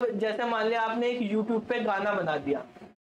जैसे मान लिया आपने एक यूट्यूब पे गाना बना दिया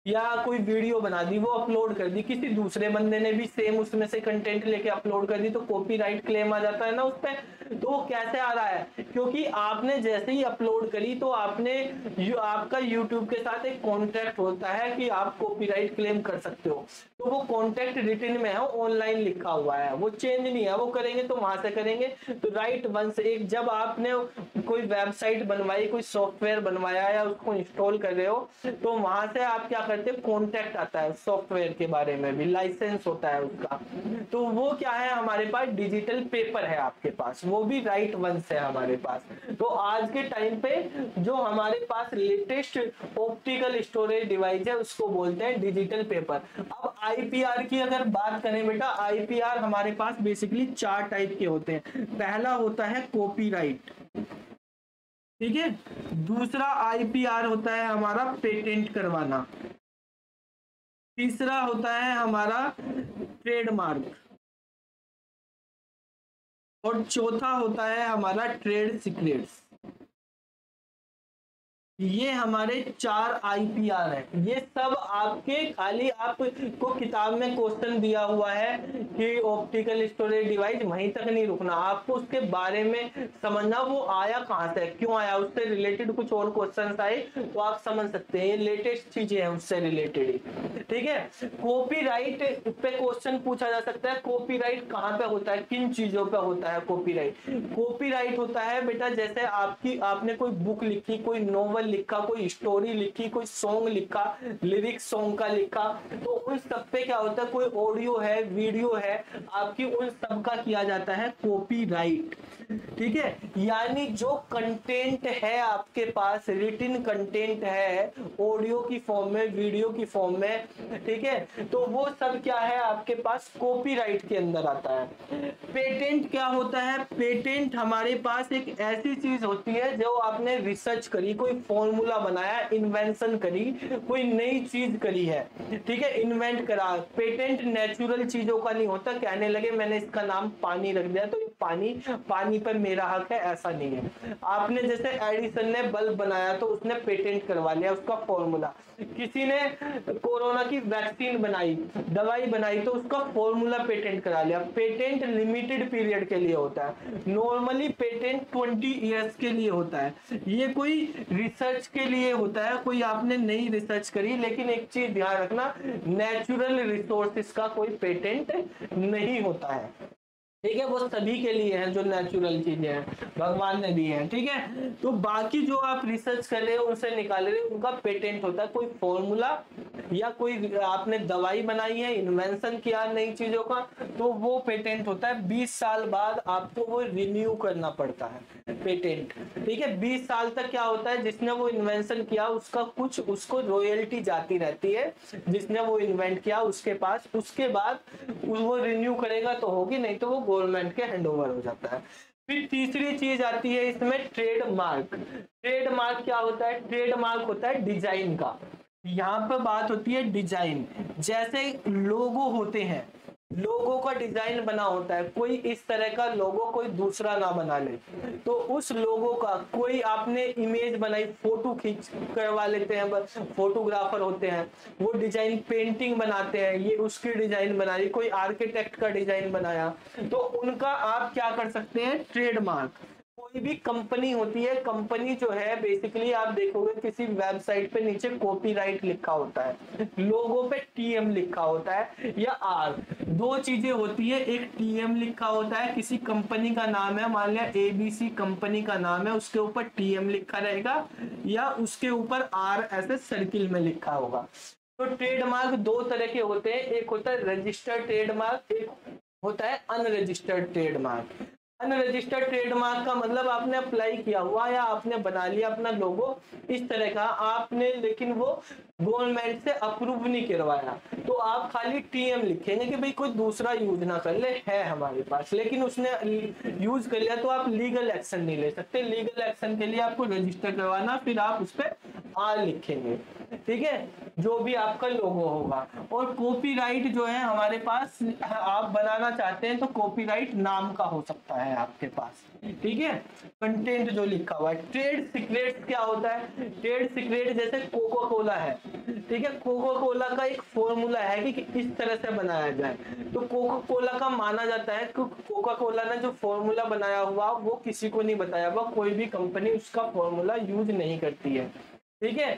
या कोई वीडियो बना दी, वो अपलोड कर दी, किसी दूसरे बंदे ने भी सेम उसमें से कंटेंट लेके अपलोड कर दी, तो कॉपीराइट क्लेम आ जाता है ना उस पे। तो वो कैसे आ रहा है, क्योंकि आपने जैसे ही अपलोड करी तो आपका यूट्यूब के साथ एक कॉन्ट्रैक्ट होता है कि आप कॉपीराइट क्लेम कर सकते हो। तो वो कॉन्ट्रैक्ट रिटन में है, ऑनलाइन लिखा हुआ है, वो चेंज नहीं है। वो करेंगे तो वहां से करेंगे। तो राइट वंस एक जब आपने कोई वेबसाइट बनवाई, कोई सॉफ्टवेयर बनवाया या उसको इंस्टॉल कर रहे हो, तो वहां से आप क्या करते हैं, कॉन्ट्रैक्ट आता है सॉफ्टवेयर के बारे में भी, लाइसेंस होता है उसका। तो वो क्या है, हमारे पास डिजिटल पेपर है आपके पास, वो भी राइट वंस है हमारे पास। तो आज के टाइम पे जो हमारे पास लेटेस्ट ऑप्टिकल स्टोरेज डिवाइस है उसको बोलते हैं डिजिटल पेपर। अब आईपीआर की अगर बात करें बेटा, आईपीआर हमारे पास बेसिकली 4 टाइप के होते हैं। पहला होता है कॉपीराइट, ठीक है। दूसरा आईपीआर होता है हमारा पेटेंट करवाना। तीसरा होता है हमारा ट्रेडमार्क। और चौथा होता है हमारा ट्रेड सीक्रेट्स। ये हमारे 4 आईपीआर है। ये सब आपके खाली आपको किताब में क्वेश्चन दिया हुआ है कि ऑप्टिकल स्टोरेज डिवाइस, वहीं तक नहीं रुकना, आपको उसके बारे में समझना, वो आया कहां से, क्यों आया, उससे रिलेटेड कुछ और क्वेश्चन आए तो आप समझ सकते हैं। ये लेटेस्ट चीजें हैं उससे रिलेटेड ही, ठीक है। कॉपीराइट पे क्वेश्चन पूछा जा सकता है, कॉपीराइट कहां पे होता है, किन चीजों पे होता है कॉपीराइट। कॉपीराइट होता है बेटा जैसे आपने कोई बुक लिखी, कोई नॉवल लिखा, कोई स्टोरी लिखी, कोई सॉन्ग लिखा, लिरिक्स सॉन्ग का लिखा, तो उन सब पे क्या होता है, कोई ऑडियो है, वीडियो है आपकी, उन सब का किया जाता है कॉपीराइट, ठीक है। यानी जो कंटेंट है आपके पास, रिटन कंटेंट है ऑडियो की फॉर्म में, वीडियो की फॉर्म में, ठीक है, तो वो सब क्या है आपके पास कॉपीराइट के अंदर आता है। पेटेंट क्या होता है, पेटेंट हमारे पास एक ऐसी चीज होती है जो आपने रिसर्च करी, कोई फॉर्मूला बनाया, इन्वेंशन करी, कोई नई चीज करी है, ठीक है, इन्वेंट करा। पेटेंट नेचुरल चीजों का नहीं होता, कहने लगे मैंने इसका नाम पानी रख दिया तो पानी पर मेरा हक है, ऐसा नहीं है। आपने जैसे एडिसन ने बल्ब बनाया तो उसने पेटेंट करवा लिया उसका फॉर्मूला, किसी ने कोरोना की वैक्सीन बनाई, दवाई बनाई, तो उसका फॉर्मूला पेटेंट करा लिया। पेटेंट लिमिटेड पीरियड के लिए होता है, नॉर्मली पेटेंट 20 इयर्स के लिए होता है। ये कोई रिसर्च के लिए होता है, कोई आपने नई रिसर्च करी, लेकिन एक चीज ध्यान रखना, नेचुरल रिसोर्सेस का कोई पेटेंट नहीं होता है, ठीक है। वो सभी के लिए है जो नेचुरल चीजें हैं, भगवान ने दी है, ठीक है। तो बाकी जो आप रिसर्च कर रहे हो, उनसे निकाल रहे हो, उनका पेटेंट होता है। कोई फॉर्मूला या कोई आपने दवाई बनाई है, इन्वेंशन किया नई चीजों का, तो वो पेटेंट होता है। 20 साल बाद आपको वो रिन्यू करना पड़ता है पेटेंट, ठीक है। 20 साल तक क्या होता है, जिसने वो इन्वेंशन किया उसका कुछ उसको रॉयल्टी जाती रहती है, जिसने वो इन्वेंट किया उसके पास। उसके बाद वो रिन्यू करेगा तो होगी, नहीं तो वो गवर्नमेंट के हैंडओवर हो जाता है। फिर तीसरी चीज आती है इसमें ट्रेडमार्क। ट्रेडमार्क क्या होता है, ट्रेडमार्क होता है डिजाइन का। यहाँ पर बात होती है डिजाइन, जैसे लोगो होते हैं, लोगो का डिजाइन बना होता है, कोई इस तरह का लोगो कोई दूसरा ना बना ले, तो उस लोगो का कोई आपने इमेज बनाई, फोटो खींच करवा लेते हैं, फोटोग्राफर होते हैं, वो डिजाइन पेंटिंग बनाते हैं, ये उसकी डिजाइन बना रही, कोई आर्किटेक्ट का डिजाइन बनाया, तो उनका आप क्या कर सकते हैं, ट्रेडमार्क। कोई भी कंपनी होती है, कंपनी जो है बेसिकली आप देखोगे किसी वेबसाइट पे नीचे कॉपीराइट लिखा होता है, लोगो पे टीएम लिखा होता है या आर, दो चीजें होती है। एक टीएम लिखा होता है, किसी कंपनी का नाम है, मान लिया एबीसी कंपनी का नाम है, उसके ऊपर टीएम लिखा रहेगा या उसके ऊपर आर ऐसे सर्किल में लिखा होगा। तो ट्रेडमार्क दो तरह के होते हैं, एक होता है रजिस्टर्ड ट्रेडमार्क, एक होता है अनरजिस्टर्ड ट्रेडमार्क। अनरजिस्टर्ड ट्रेडमार्क का मतलब आपने अप्लाई किया हुआ या आपने बना लिया अपना लोगो इस तरह का आपने, लेकिन वो गवर्नमेंट से अप्रूव नहीं करवाया, तो आप खाली टीएम लिखेंगे कि भाई कोई दूसरा यूज ना कर ले, है हमारे पास, लेकिन उसने यूज कर लिया तो आप लीगल एक्शन नहीं ले सकते। लीगल एक्शन के लिए आपको रजिस्टर करवाना, फिर आप उस पर आर लिखेंगे, ठीक है, जो भी आपका लोगो होगा। और कॉपीराइट जो है हमारे पास, आप बनाना चाहते हैं तो कॉपीराइट नाम का हो सकता है आपके पास, ठीक है, कंटेंट जो लिखा हुआ है। ट्रेड सीक्रेट्स क्या होता है? ट्रेड सीक्रेट जैसे कोका कोला है, ठीक है, कोका कोला का एक फॉर्मूला है कि इस तरह से बनाया जाए, तो कोका कोला का माना जाता है कि कोका कोला ने जो फॉर्मूला बनाया हुआ वो किसी को नहीं बताया हुआ, कोई भी कंपनी उसका फॉर्मूला यूज नहीं करती है, ठीक है।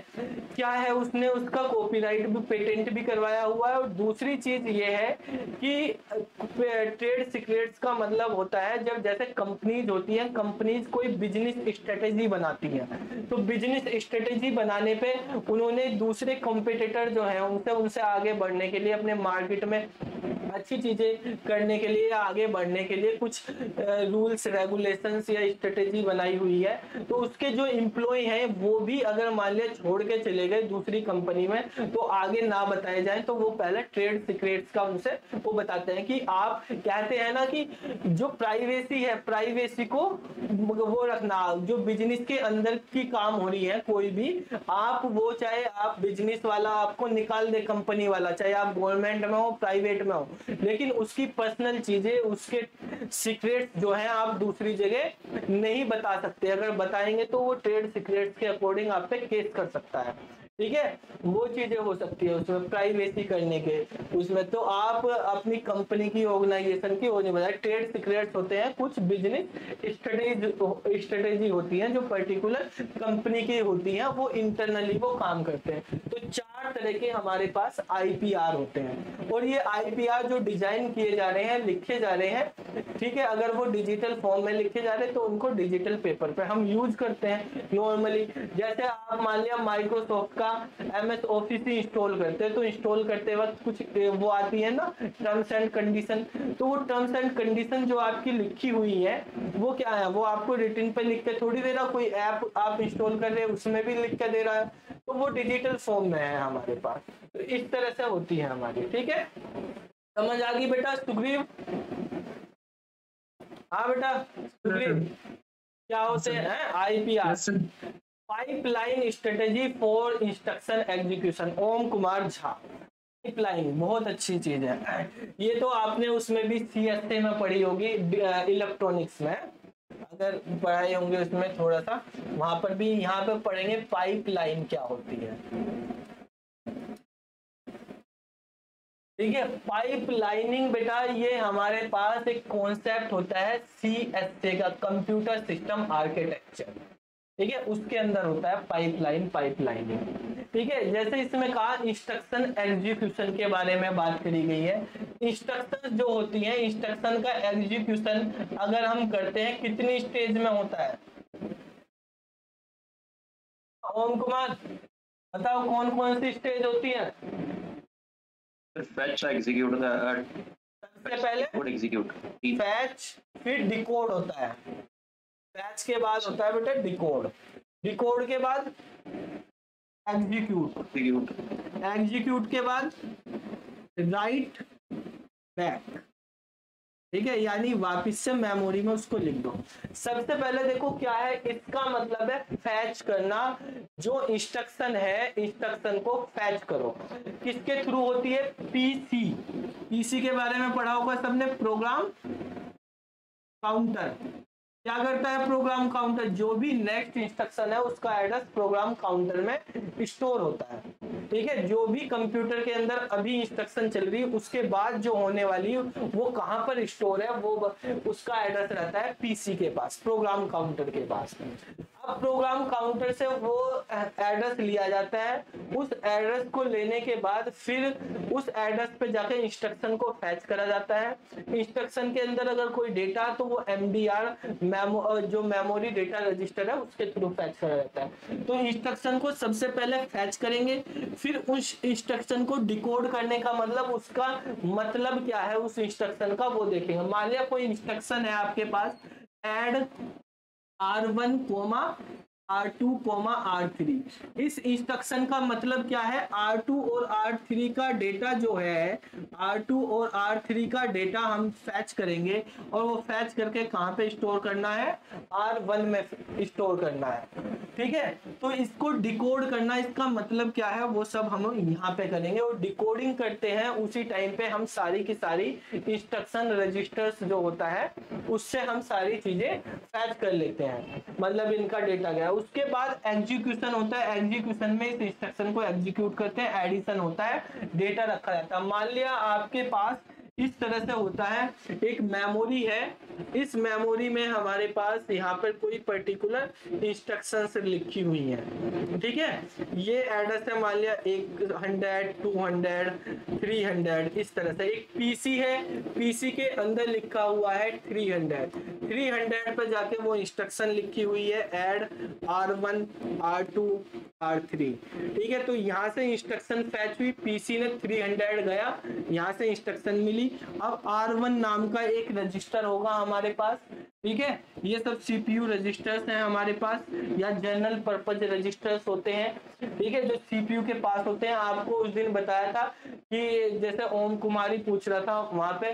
क्या है, उसने उसका कॉपीराइट भी, पेटेंट भी करवाया हुआ है। और दूसरी चीज ये है कि ट्रेड सीक्रेट्स का मतलब होता है जब जैसे कंपनीज होती हैं, कंपनीज कोई बिजनेस स्ट्रेटेजी बनाती है, तो बिजनेस स्ट्रेटेजी बनाने पे उन्होंने दूसरे कॉम्पिटिटर जो है उनसे आगे बढ़ने के लिए, अपने मार्केट में अच्छी चीजें करने के लिए, आगे बढ़ने के लिए कुछ रूल्स रेगुलेशंस या स्ट्रेटेजी बनाई हुई है। तो उसके जो एम्प्लॉय हैं वो भी अगर मान लिया छोड़ के चले गए दूसरी कंपनी में, तो आगे ना बताए जाए, तो वो पहले ट्रेड सीक्रेट्स का उनसे वो बताते हैं कि आप कहते हैं ना कि जो प्राइवेसी है, प्राइवेसी को वो रखना, जो बिजनेस के अंदर की काम हो रही है कोई भी, आप वो चाहे आप बिजनेस वाला आपको निकाल दे, कंपनी वाला, चाहे आप गवर्नमेंट में हो प्राइवेट में हो, लेकिन उसकी पर्सनल चीजें, उसके सीक्रेट्स जो हैं आप दूसरी जगह नहीं बता सकते। अगर बताएंगे तो वो ट्रेड सीक्रेट्स के अकॉर्डिंग आप पे केस कर सकता है, ठीक है, वो चीजें हो सकती है उसमें प्राइवेसी करने के उसमें। तो आप अपनी कंपनी की, ऑर्गेनाइजेशन की वो नहीं बताए। ट्रेड सीक्रेट्स होते हैं कुछ बिजनेस स्ट्रेटेजी होती है जो पर्टिकुलर कंपनी की होती है, वो इंटरनली वो काम करते हैं। तो 4 तरह के हमारे पास आईपीआर होते हैं, और ये आईपीआर जो डिजाइन किए जा रहे हैं, लिखे जा रहे हैं, ठीक है, अगर वो डिजिटल फॉर्म में लिखे जा रहे हैं तो उनको डिजिटल पेपर पे हम यूज करते हैं नॉर्मली। जैसे आप मान लिया माइक्रोसॉफ्ट का MS ऑफिस ही इंस्टॉल करते हैं, तो इंस्टॉल करते वक्त कुछ वो आती है ना टर्म्स एंड कंडीशन, तो वो टर्म्स एंड कंडीशन जो आपकी लिखी हुई है वो क्या है, वो आपको रिटन पे लिख के थोड़ी दे रहा, कोई ऐप आप इंस्टॉल कर रहे हैं उसमें भी लिख के दे रहा है, तो वो डिजिटल फॉर्म में है हमारे पास। तो इस तरह से होती है हमारी, ठीक है, समझ आ गई बेटा सुग्रीव? हाँ बेटा सुग्रीव, क्या होते हैं IPR? Pipeline strategy for instruction execution, Om Kumar Jha. Pipeline बहुत अच्छी चीज है, ये तो आपने उसमें भी CSA में पढ़ी होगी, इलेक्ट्रॉनिक्स में अगर पढ़ाए होंगे उसमें थोड़ा सा, वहां पर भी, यहाँ पे पढ़ेंगे पाइपलाइन क्या होती है, ठीक है। पाइपलाइनिंग बेटा ये हमारे पास एक कॉन्सेप्ट होता है CSA का, कंप्यूटर सिस्टम आर्किटेक्चर, ठीक है, उसके अंदर होता है पाइपलाइनिंग, ठीक है। जैसे इसमें कहा इंस्ट्रक्शन एग्जीक्यूशन के बारे में बात करी गई है। इंस्ट्रक्शन जो होती है, इंस्ट्रक्शन का एग्जीक्यूशन अगर हम करते हैं कितनी स्टेज में होता है? ओम कुमार बताओ कौन कौन सी स्टेज होती है? फैच एग्जीक्यूट होता है, सबसे पहले कोड एग्जीक्यूट, फैच, फिर डिकोड होता है, फैच के बाद होता है बेटा डिकोड, डिकोड के बाद एग्जीक्यूट, एग्जीक्यूट के बाद राइट बैक, ठीक है, यानी वापस से मेमोरी में उसको लिख दो। सबसे पहले देखो क्या है, इसका मतलब है फैच करना, जो इंस्ट्रक्शन है इंस्ट्रक्शन को फैच करो, किसके थ्रू होती है? पीसी के बारे में पढ़ा होगा सबने, प्रोग्राम काउंटर। क्या करता है प्रोग्राम काउंटर? जो भी नेक्स्ट इंस्ट्रक्शन है उसका एड्रेस प्रोग्राम काउंटर में स्टोर होता है, ठीक है। जो भी कंप्यूटर के अंदर अभी इंस्ट्रक्शन चल रही है उसके बाद जो होने वाली वो कहां पर स्टोर है, वो उसका एड्रेस रहता है पीसी के पास, प्रोग्राम काउंटर के पास। अब प्रोग्राम काउंटर से वो एड्रेस लिया जाता है, उस एड्रेस को लेने के बाद फिर उस एड्रेस पे जाके इंस्ट्रक्शन को फैच करा जाता है। इंस्ट्रक्शन के अंदर अगर कोई डेटा तो वो MDR जो मेमोरी डेटा रजिस्टर है उसके थ्रू फैच करा जाता है। तो इंस्ट्रक्शन को सबसे पहले फैच करेंगे, फिर उस इंस्ट्रक्शन को डिकोड करने का मतलब उसका मतलब क्या है उस इंस्ट्रक्शन का वो देखेंगे। मान लिया कोई इंस्ट्रक्शन है आपके पास, ऐड R1 R2, R3। इस इंस्ट्रक्शन का मतलब क्या है, R2 और R3 का डेटा जो है, R2 और R3 का डेटा हम फैच करेंगे और वो फैच करके कहाँ पे स्टोर करना है, R1 में स्टोर करना है। ठीक है, तो इसको डिकोड करना, इसका मतलब क्या है वो सब हम यहाँ पे करेंगे और डिकोडिंग करते हैं उसी टाइम पे हम सारी की सारी इंस्ट्रक्शन रजिस्टर्स जो होता है उससे हम सारी चीजें फैच कर लेते हैं, मतलब इनका डेटा गया। उसके बाद एग्जीक्यूशन होता है, एग्जीक्यूशन में इस इंस्ट्रक्शन को एग्जीक्यूट करते हैं, एडिशन होता है, डेटा रखा जाता है। मान लिया आपके पास इस तरह से होता है, एक मेमोरी है, इस मेमोरी में हमारे पास यहाँ पर कोई पर्टिकुलर इंस्ट्रक्शंस लिखी हुई है। ठीक है, ये एड्रेस है, मान लिया 100, 200, 300, इस तरह से। एक पीसी है, पीसी के अंदर लिखा हुआ है 300 पर जाके वो इंस्ट्रक्शन लिखी हुई है ऐड R1, R2, R3। ठीक है, तो यहाँ से इंस्ट्रक्शन फैच हुई, पीसी ने 300 गया, यहाँ से इंस्ट्रक्शन मिली। अब R1 नाम का एक रजिस्टर होगा हमारे पास। ठीक है, ये सब सीपीयू रजिस्टर्स हैं हमारे पास, या जनरल पर्पज रजिस्टर्स होते हैं। ठीक है, जो सीपीयू के पास होते हैं। आपको उस दिन बताया था कि जैसे ओम कुमारी पूछ रहा था वहां पे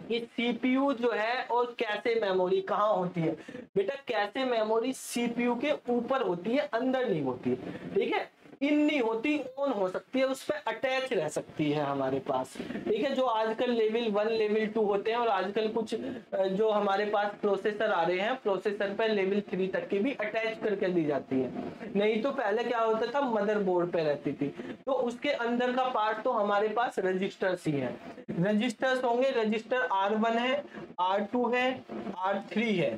कि सीपीयू जो है और कैसे मेमोरी कहाँ होती है। बेटा कैसे मेमोरी सीपीयू के ऊपर होती है, अंदर नहीं होती। ठीक है, इन नहीं होती, ऑन हो सकती है, उस पर अटैच रह सकती है हमारे पास। ठीक है, जो आजकल लेवल 1 लेवल 2 होते हैं और आजकल कुछ जो हमारे पास प्रोसेसर आ रहे हैं, प्रोसेसर पर लेवल 3 तक की भी अटैच करके दी जाती है। नहीं तो पहले क्या होता था, मदरबोर्ड पे रहती थी। तो उसके अंदर का पार्ट तो हमारे पास रजिस्टर्स ही है, रजिस्टर्स होंगे। रजिस्टर R1 है, R2 है, R3 है।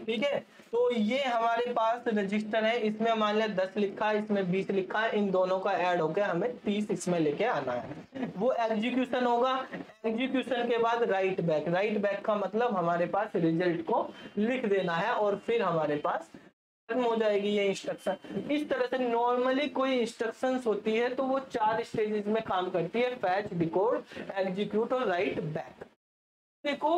ठीक है, तो ये हमारे पास रजिस्टर है, इसमें मान लिया 10 लिखा है, इसमें 20 लिखा है, इन दोनों का ऐड होकर हमें 30 इसमें लेके आना है। वो एग्जीक्यूशन होगा, एग्जीक्यूशन के बाद राइट बैक। राइट बैक का मतलब हमारे पास रिजल्ट को लिख देना है और फिर हमारे पास खत्म हो जाएगी ये इंस्ट्रक्शन। इस तरह से नॉर्मली कोई इंस्ट्रक्शंस होती है तो वो 4 स्टेजेस में काम करती है, फैच, डिकोड, एग्जीक्यूट और राइट बैक। देखो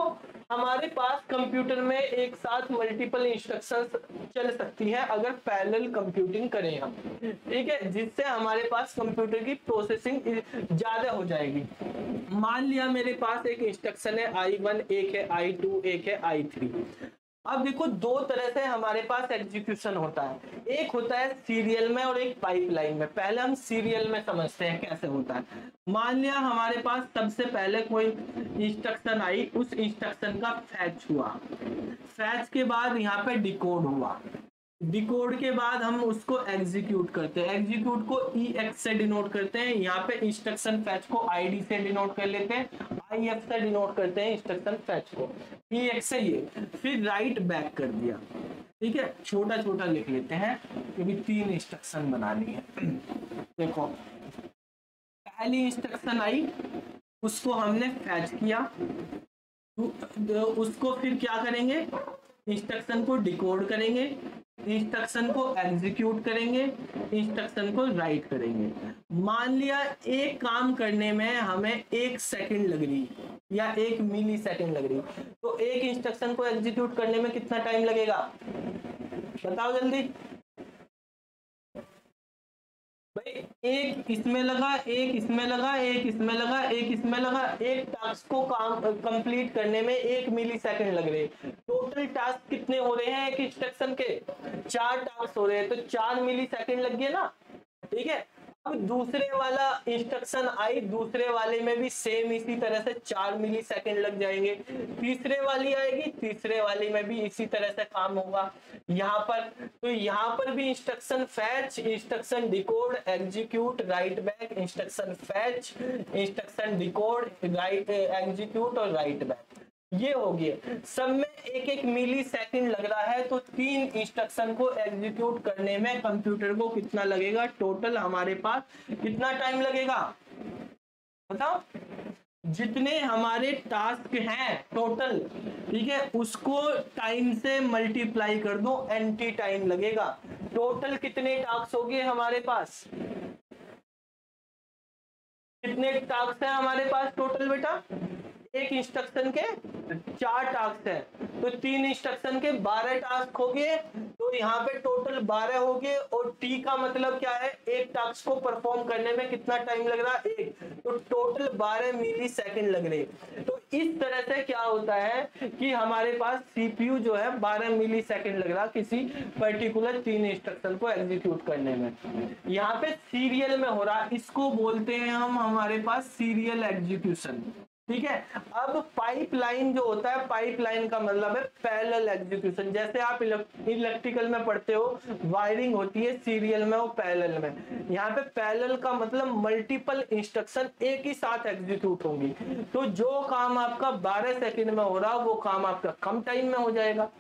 हमारे पास कंप्यूटर में एक साथ मल्टीपल इंस्ट्रक्शंस चल सकती है अगर पैरेलल कंप्यूटिंग करें हम। ठीक है, जिससे हमारे पास कंप्यूटर की प्रोसेसिंग ज्यादा हो जाएगी। मान लिया मेरे पास एक इंस्ट्रक्शन है I1, एक है I2, एक है I3। अब देखो दो तरह से हमारे पास एग्जीक्यूशन होता है, एक होता है सीरियल में और एक पाइपलाइन में। पहले हम सीरियल में समझते हैं कैसे होता है। मान लिया हमारे पास सबसे पहले कोई इंस्ट्रक्शन आई, उस इंस्ट्रक्शन का फैच हुआ, फैच के बाद यहाँ पे डिकोड हुआ, डिकोड के बाद हम उसको एग्जीक्यूट करते हैं, एग्जीक्यूट को EX से डिनोट करते हैं। यहाँ पे इंस्ट्रक्शन फैच को ID से डिनोट कर लेते हैं, IF से डिनोट करते हैं इंस्ट्रक्शन फैच को, EX से ये, फिर राइट बैक कर दिया। ठीक है, छोटा छोटा लिख लेते हैं क्योंकि 3 इंस्ट्रक्शन बनानी है। देखो पहली इंस्ट्रक्शन आई, उसको हमने फैच किया, उसको फिर क्या करेंगे, इंस्ट्रक्शन को डिकोड करेंगे, इंस्ट्रक्शन को एग्जीक्यूट करेंगे, इंस्ट्रक्शन को राइट करेंगे। मान लिया एक काम करने में हमें 1 सेकंड लग रही या 1 मिली सेकंड लग रही, तो एक इंस्ट्रक्शन को एग्जीक्यूट करने में कितना टाइम लगेगा, बताओ जल्दी भाई। एक इसमें लगा, एक इसमें लगा, एक इसमें लगा, एक इसमें लगा, एक टास्क को काम कंप्लीट करने में 1 मिली सेकंड लग रहे। टोटल टास्क कितने हो रहे हैं एक इंस्ट्रक्शन के, 4 टास्क हो रहे हैं, तो 4 मिली सेकंड लग गए ना। ठीक है, अब दूसरे वाला इंस्ट्रक्शन आई, दूसरे वाले में भी सेम इसी तरह से 4 मिली सेकंड लग जाएंगे। तीसरे वाली आएगी, तीसरे वाली में भी इसी तरह से काम होगा। यहाँ पर तो यहाँ पर भी instruction fetch, instruction decode, execute, right back, instruction fetch, instruction decode, right execute और राइट बैक, ये हो गया। सब में 1-1 मिली सेकंड लग रहा है, तो 3 इंस्ट्रक्शन को एग्जीक्यूट करने में कंप्यूटर को कितना लगेगा, टोटल हमारे पास कितना टाइम लगेगा बताओ। जितने हमारे टास्क हैं टोटल, ठीक है, उसको टाइम से मल्टीप्लाई कर दो, एंटी टाइम लगेगा। टोटल कितने टास्क हो गए हमारे पास, कितने टास्क है हमारे पास टोटल बेटा, एक इंस्ट्रक्शन के 4 टास्क है, तो 3 इंस्ट्रक्शन के 12 टास्क हो गए। तो तो यहाँ पे टोटल 12 हो गए, और टी का मतलब क्या है, एक टास्क को परफॉर्म करने में कितना टाइम लग रहा है, एक, तो टोटल 12 मिली सेकेंड लग रहे। तो इस तरह से क्या होता है कि हमारे पास सीपीयू जो है 12 मिली सेकेंड लग रहा किसी पर्टिकुलर 3 इंस्ट्रक्शन को एग्जीक्यूट करने में। यहाँ पे सीरियल में हो रहा, इसको बोलते हैं हम हमारे पास सीरियल एग्जीक्यूशन। ठीक है। अब पाइपलाइन जो होता है, पाइपलाइन का मतलब है पैरेलल एग्जीक्यूशन। जैसे आप इलेक्ट्रिकल में पढ़ते हो, वायरिंग होती है सीरियल में और पैरेलल में। यहाँ पे पैरेलल का मतलब मल्टीपल इंस्ट्रक्शन एक ही साथ एग्जीक्यूट होंगी। तो जो काम आपका 12 सेकंड में हो रहा, वो काम आपका कम टाइम में हो जाएगा।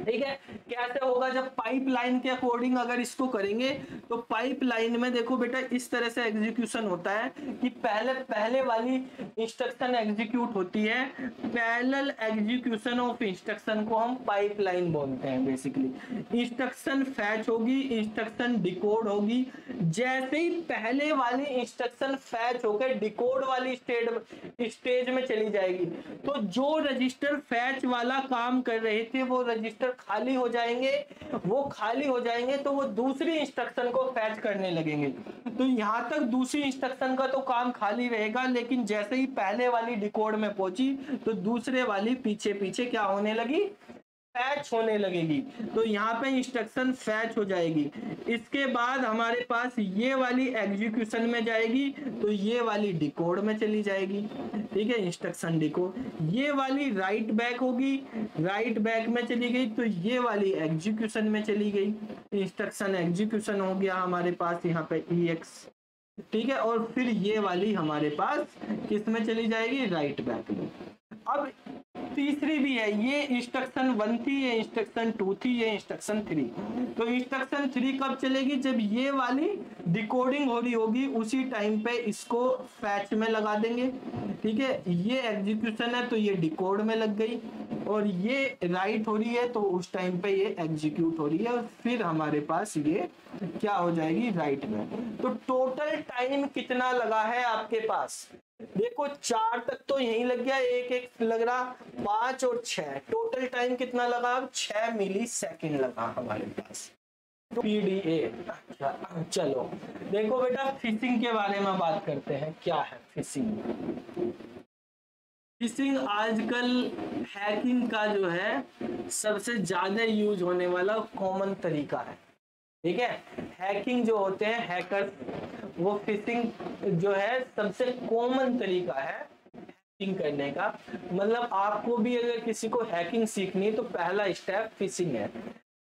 ठीक है। कैसे होगा, जब पाइपलाइन के अकॉर्डिंग अगर इसको करेंगे, तो पाइपलाइन में देखो बेटा इस तरह से एग्जीक्यूशन होता है कि पहले वाली इंस्ट्रक्शन एग्जीक्यूट होती है। पैरेलल एग्जीक्यूशन ऑफ इंस्ट्रक्शन को हम पाइपलाइन बोलते हैं। बेसिकली इंस्ट्रक्शन फैच होगी, इंस्ट्रक्शन डिकोड होगी। जैसे ही पहले वाली इंस्ट्रक्शन फैच होकर डिकोड वाली स्टेज में चली जाएगी, तो जो रजिस्टर फैच वाला काम कर रहे थे वो रजिस्टर खाली हो जाएंगे। वो खाली हो जाएंगे तो वो दूसरी इंस्ट्रक्शन को फैच करने लगेंगे। तो यहां तक दूसरी इंस्ट्रक्शन का तो काम खाली रहेगा, लेकिन जैसे ही पहले वाली डिकोड में पहुंची, तो दूसरे वाली पीछे पीछे क्या होने लगी, फैच होने लगेगी। तो यहाँ पे इंस्ट्रक्शन फैच हो जाएगी। इसके बाद हमारे पास ये वाली एग्जीक्यूशन में जाएगी, तो ये वाली डिकोड में चली जाएगी। ठीक है, इंस्ट्रक्शन डिकोड। ये वाली राइट बैक होगी, राइट बैक में चली गई, तो ये वाली एग्जीक्यूशन में चली गई। इंस्ट्रक्शन एग्जीक्यूशन हो गया हमारे पास यहाँ पे EX। ठीक है, और फिर ये वाली हमारे पास किस में चली जाएगी, राइट बैक में। अब तीसरी भी है, ये इंस्ट्रक्शन 1 थी, ये इंस्ट्रक्शन 2 थी, ये इंस्ट्रक्शन 3। तो इंस्ट्रक्शन 3 कब चलेगी, जब ये वाली डिकोडिंग हो रही होगी, उसी टाइम पे इसको फैच में लगा देंगे। ठीक है, ये एग्जीक्यूशन है तो ये डिकोड में लग गई, और ये राइट हो रही है तो उस टाइम पे ये एग्जीक्यूट हो रही है, और फिर हमारे पास ये क्या हो जाएगी, राइट में। तो टोटल टाइम कितना लगा है आपके पास, देखो 4 तक तो यही लग गया, एक लग रहा 5 और 6, टोटल टाइम कितना लगा, 6 मिली सेकेंड लगा हमारे पास। तो PDA। अच्छा चलो देखो बेटा, फिशिंग के बारे में बात करते हैं। क्या है फिशिंग? फिशिंग आजकल हैकिंग का जो है सबसे ज्यादा यूज होने वाला कॉमन तरीका है। ठीक है, हैकिंग जो होते हैं हैकर्स, वो फिशिंग जो है सबसे कॉमन तरीका है हैकिंग करने का। मतलब आपको भी अगर किसी को हैकिंग सीखनी है तो पहला स्टेप फिशिंग है।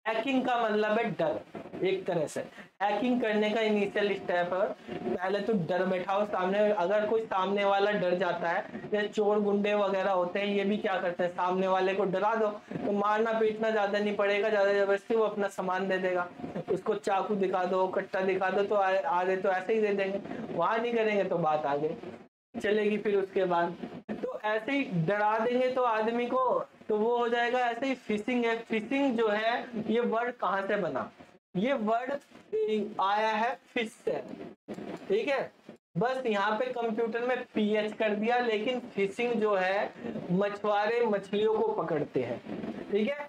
हैकिंग का मतलब है डर, एक तरह से हैकिंग करने का इनिशियल स्टेप है पहले तो डर बैठाओ सामने। अगर कोई सामने वाला डर जाता है, जैसे चोर गुंडे वगैरह होते हैं, ये भी क्या करते हैं, सामने वाले को डरा दो तो मारना पीटना ज्यादा नहीं पड़ेगा, ज्यादा जबरदस्ती वो अपना सामान दे देगा। उसको चाकू दिखा दो, कट्टा दिखा दो, तो आधे तो ऐसे ही दे देंगे, वहां नहीं करेंगे तो बात आगे चलेगी। फिर उसके बाद तो ऐसे ही डरा देंगे तो आदमी को, तो वो हो जाएगा। ऐसे ही फिशिंग है। फिशिंग जो है ये वर्ड कहाँ से बना, ये वर्ड आया है फिश से। ठीक है, बस यहाँ पे कंप्यूटर में PH कर दिया, लेकिन फिशिंग जो है मछुआरे मछलियों को पकड़ते हैं। ठीक है,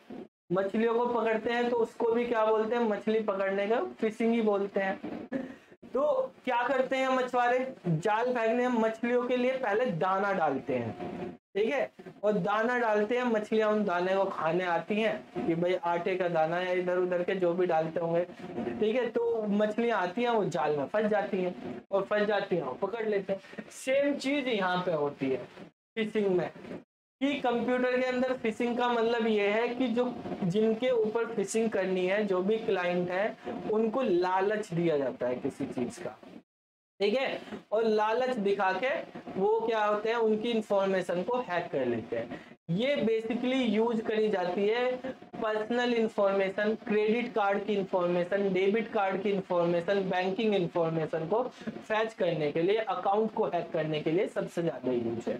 मछलियों को पकड़ते हैं तो उसको भी क्या बोलते हैं, मछली पकड़ने का फिशिंग ही बोलते हैं। तो क्या करते हैं मछुआरे, जाल फेंकने मछलियों के लिए पहले दाना डालते हैं। ठीक है, और दाना डालते हैं, मछलियां उन दाने को खाने आती हैं कि भाई आटे का दाना है, इधर उधर के जो भी डालते होंगे। ठीक है, तो मछलियां आती हैं, वो जाल में फंस जाती हैं, और फंस जाती हैं वो पकड़ लेते हैं। सेम चीज यहाँ पे होती है फिशिंग में, कि कंप्यूटर के अंदर फिशिंग का मतलब ये है कि जो जिनके ऊपर फिशिंग करनी है, जो भी क्लाइंट है, उनको लालच दिया जाता है किसी चीज का। ठीक है, और लालच दिखा के वो क्या होते हैं, उनकी इंफॉर्मेशन को हैक कर लेते हैं। ये बेसिकली यूज करी जाती है पर्सनल इंफॉर्मेशन, क्रेडिट कार्ड की इंफॉर्मेशन, डेबिट कार्ड की इंफॉर्मेशन, बैंकिंग इंफॉर्मेशन को फैच करने के लिए, अकाउंट को हैक करने के लिए सबसे ज्यादा यूज है।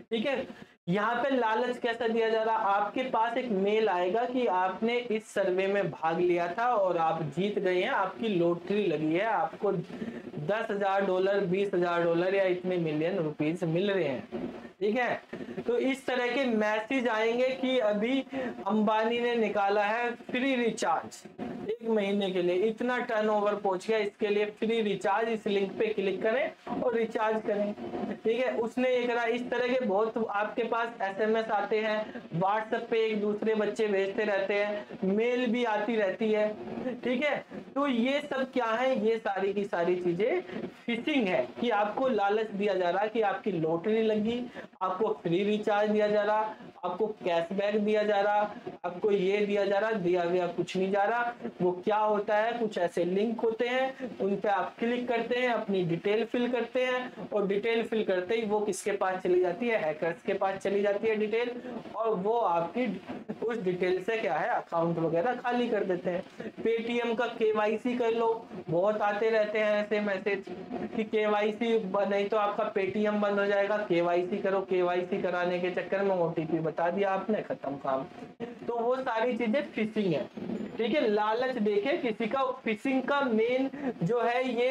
ठीक है, यहाँ पे लालच कैसा दिया जा रहा, आपके पास एक मेल आएगा कि आपने इस सर्वे में भाग लिया था और आप जीत गए हैं, आपकी लॉटरी लगी है, आपको $10,000, $20,000 या इतने मिलियन रुपीस मिल रहे हैं। ठीक है, तो इस तरह के मैसेज आएंगे कि अभी अंबानी ने इन्होंने निकाला है फ्री रिचार्ज 1 महीने के लिए, इतना टर्नओवर पहुंच गया, इसके लिए फ्री रिचार्ज, इस लिंक पे क्लिक करें और रिचार्ज करें। ठीक है, उसने ये करा। इस तरह के बहुत आपके पास एसएमएस आते हैं, व्हाट्सएप पे एक दूसरे बच्चे भेजते रहते हैं, मेल भी आती रहती है। ठीक है, तो ये सब क्या है, ये सारी की सारी चीजें फिशिंग है कि आपको लालच दिया जा रहा है कि आपकी लॉटरी लगी, आपको फ्री रिचार्ज दिया जा रहा, आपको कैशबैक दिया जा रहा, आपको ये दिया जा रहा, दिया गया कुछ नहीं जा रहा। वो क्या होता है, कुछ ऐसे लिंक होते हैं, उन पे आप क्लिक करते हैं, अपनी डिटेल फिल करते हैं और डिटेल फिल करते ही वो किसके पास चली जाती है, हैकर्स के पास चली जाती है डिटेल, और वो आपकी उस डिटेल से क्या है अकाउंट वगैरह खाली कर देते हैं। पेटीएम का केवाईसी कर लो, बहुत आते रहते हैं ऐसे मैसेज कि केवाईसी नहीं तो आपका पेटीएम बंद हो जाएगा, केवाईसी करो। केवाईसी कराने के चक्कर में ओटीपी बता दिया आपने, खत्म काम। तो वो सारी चीजें फिशिंग है। ठीक है, लालच देके किसी का। फिशिंग का मेन जो है ये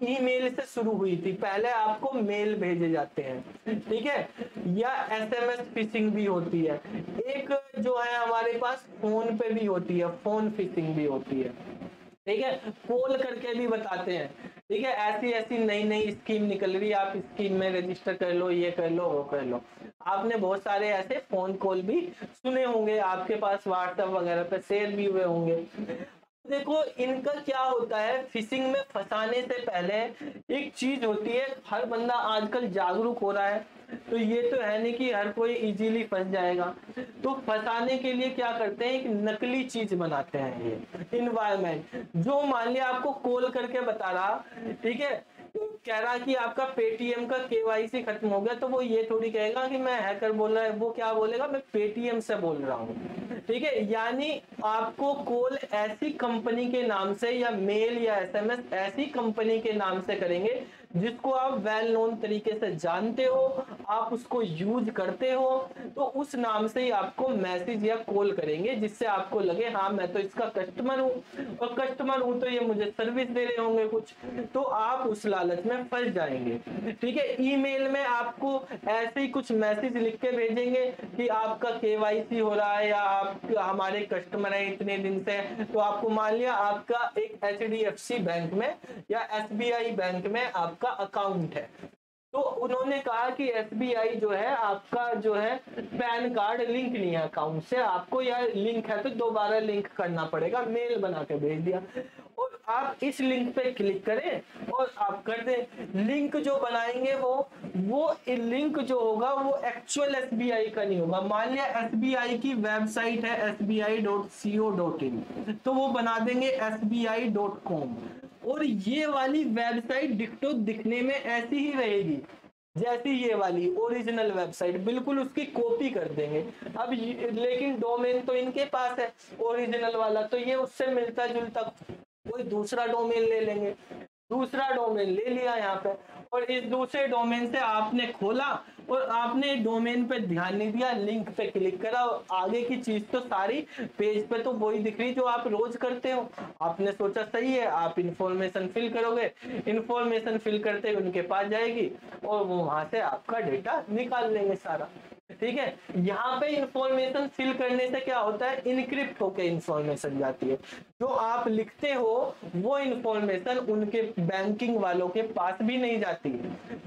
ईमेल से शुरू हुई थी, पहले आपको मेल भेजे जाते हैं। ठीक है, या एसएमएस फिशिंग भी होती है, एक जो है हमारे पास फोन पे भी होती है, फोन फिशिंग भी होती है। ठीक है, कॉल करके भी बताते हैं। ठीक है, ऐसी ऐसी नई नई स्कीम निकल रही है, आप स्कीम में रजिस्टर कर लो, ये कर लो, वो कर लो। आपने बहुत सारे ऐसे फोन कॉल भी सुने होंगे, आपके पास व्हाट्सएप वगैरह पे शेयर भी हुए होंगे। देखो इनका क्या होता है, फिशिंग में फंसाने से पहले एक चीज होती है, हर बंदा आजकल जागरूक हो रहा है, तो ये तो है नहीं कि हर कोई इजीली फंस जाएगा। तो फंसाने के लिए क्या करते हैं, एक नकली चीज बनाते हैं, ये इन्वायरमेंट। जो मान लिया आपको कॉल करके बता रहा, ठीक है, कह रहा कि आपका पेटीएम का केवाईसी खत्म हो गया, तो वो ये थोड़ी कहेगा कि मैं हैकर बोल रहा है, वो क्या बोलेगा, मैं पेटीएम से बोल रहा हूँ। ठीक है, यानी आपको कॉल ऐसी कंपनी के नाम से या मेल या एसएमएस ऐसी कंपनी के नाम से करेंगे जिसको आप वेल नोन तरीके से जानते हो, आप उसको यूज करते हो, तो उस नाम से ही आपको मैसेज या कॉल करेंगे, जिससे आपको लगे हाँ मैं तो इसका कस्टमर हूँ, और कस्टमर हूँ तो ये मुझे सर्विस दे रहे होंगे कुछ, तो आप उस लालच में फंस जाएंगे। ठीक है, ईमेल में आपको ऐसे ही कुछ मैसेज लिख के भेजेंगे कि आपका केवाईसी हो रहा है या आप हमारे कस्टमर है इतने दिन से। तो आपको मान लिया आपका एक एचडीएफसी बैंक में या एसबीआई बैंक में आपका अकाउंट है, तो उन्होंने कहा कि एसबीआई जो है आपका जो है पैन कार्ड लिंक नहीं है अकाउंट से, आपको यार लिंक है तो दोबारा लिंक करना पड़ेगा, मेल बना के भेज दिया, और आप इस लिंक पे क्लिक करें और आप कर दें। लिंक जो बनाएंगे वो लिंक जो होगा वो एक्चुअल एसबीआई का नहीं होगा। मान लिया एसबीआई की वेबसाइट है sbi.co.in, तो वो बना देंगे sbi.com, और ये वाली वेबसाइट डिक्टो दिखने में ऐसी ही रहेगी जैसी ये वाली ओरिजिनल वेबसाइट, बिल्कुल उसकी कॉपी कर देंगे। अब लेकिन डोमेन तो इनके पास है ओरिजिनल वाला, तो ये उससे मिलता जुलता कोई दूसरा डोमेन ले लेंगे। दूसरा डोमेन ले लिया यहाँ पे, और इस दूसरे डोमेन से आपने खोला और आपने डोमेन पे ध्यान नहीं दिया, लिंक पे क्लिक करा, आगे की चीज तो सारी पेज पे तो वही दिख रही जो आप रोज करते हो। आपने सोचा सही है, आप इंफॉर्मेशन फिल करोगे, इंफॉर्मेशन फिल करते हुए उनके पास जाएगी और वो वहां से आपका डेटा निकाल लेंगे सारा। ठीक है, यहाँ पे इंफॉर्मेशन फिल करने से क्या होता है, इनक्रिप्ट होकर इंफॉर्मेशन जाती है, जो आप लिखते हो वो इंफॉर्मेशन उनके बैंकिंग वालों के पास भी नहीं जाती,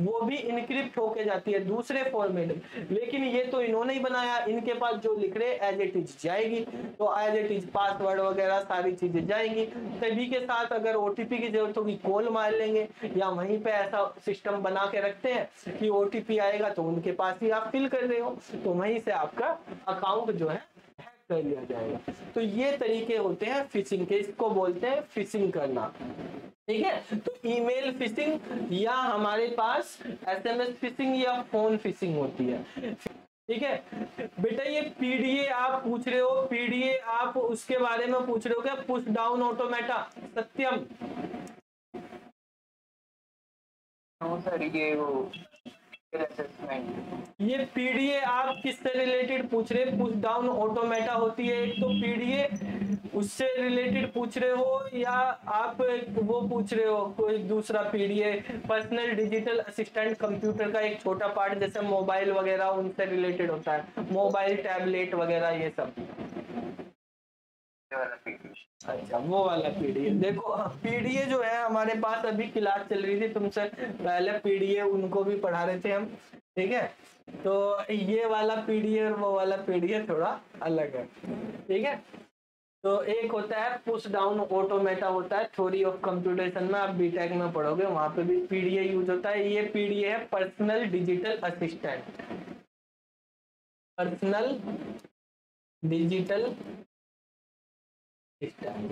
वो भी इनक्रिप्ट होके जाती है दूसरे फॉर्मेट में। लेकिन ये तो इन्होंने ही बनाया, इनके पास जो लिख रहे एज इट इज जाएगी, तो एज इट इज पासवर्ड वगैरह सारी चीजें जाएंगी। सभी के साथ अगर ओटीपी की जरूरत होगी कॉल मार लेंगे, या वहीं पे ऐसा सिस्टम बना के रखते हैं कि ओटीपी आएगा तो उनके पास ही आप फिल कर रहे हो, तो वहीं से आपका अकाउंट जो है हैक कर लिया जाएगा। तो ये तरीके होते हैं फिशिंग के, इसको बोलते हैं फिशिंग करना। ठीक है, तो ईमेल फिशिंग या हमारे पास एसएमएस फिशिंग या फोन फिशिंग होती है। ठीक है बेटा, ये पीडीए आप पूछ रहे हो, पीडीए आप उसके बारे में पूछ रहे हो क्या, पुश डाउन ऑटोमेटा सत्यम? सर ये वो ये पीडीए आप किससे रिलेटेड पूछ रहे, पुश डाउन ऑटोमेटा होती है एक तो पीडीए, उससे रिलेटेड पूछ रहे हो, या आप वो पूछ रहे हो कोई दूसरा PDA personal digital assistant computer का एक छोटा पार्ट जैसे मोबाइल वगैरह उनसे रिलेटेड होता है, मोबाइल टैबलेट वगैरह ये सब? ये वाला पीडीएफ। अच्छा, वो वाला पीडीए। देखो पीडीए जो है हमारे पास अभी क्लास चल रही थी, तुमसे पहले पीडीए उनको भी पढ़ा रहे थे हम, ठीक है। तो ये वाला पीडीए और वो वाला पीडीए थोड़ा अलग है, ठीक है। तो एक होता है पुश डाउन ऑटोमेटा, होता है थ्योरी ऑफ कंप्यूटेशन में, आप बीटेक में पढ़ोगे, वहां पे भी पीडीए यूज होता है। ये पीडीए है personal digital assistant, personal digital assistant,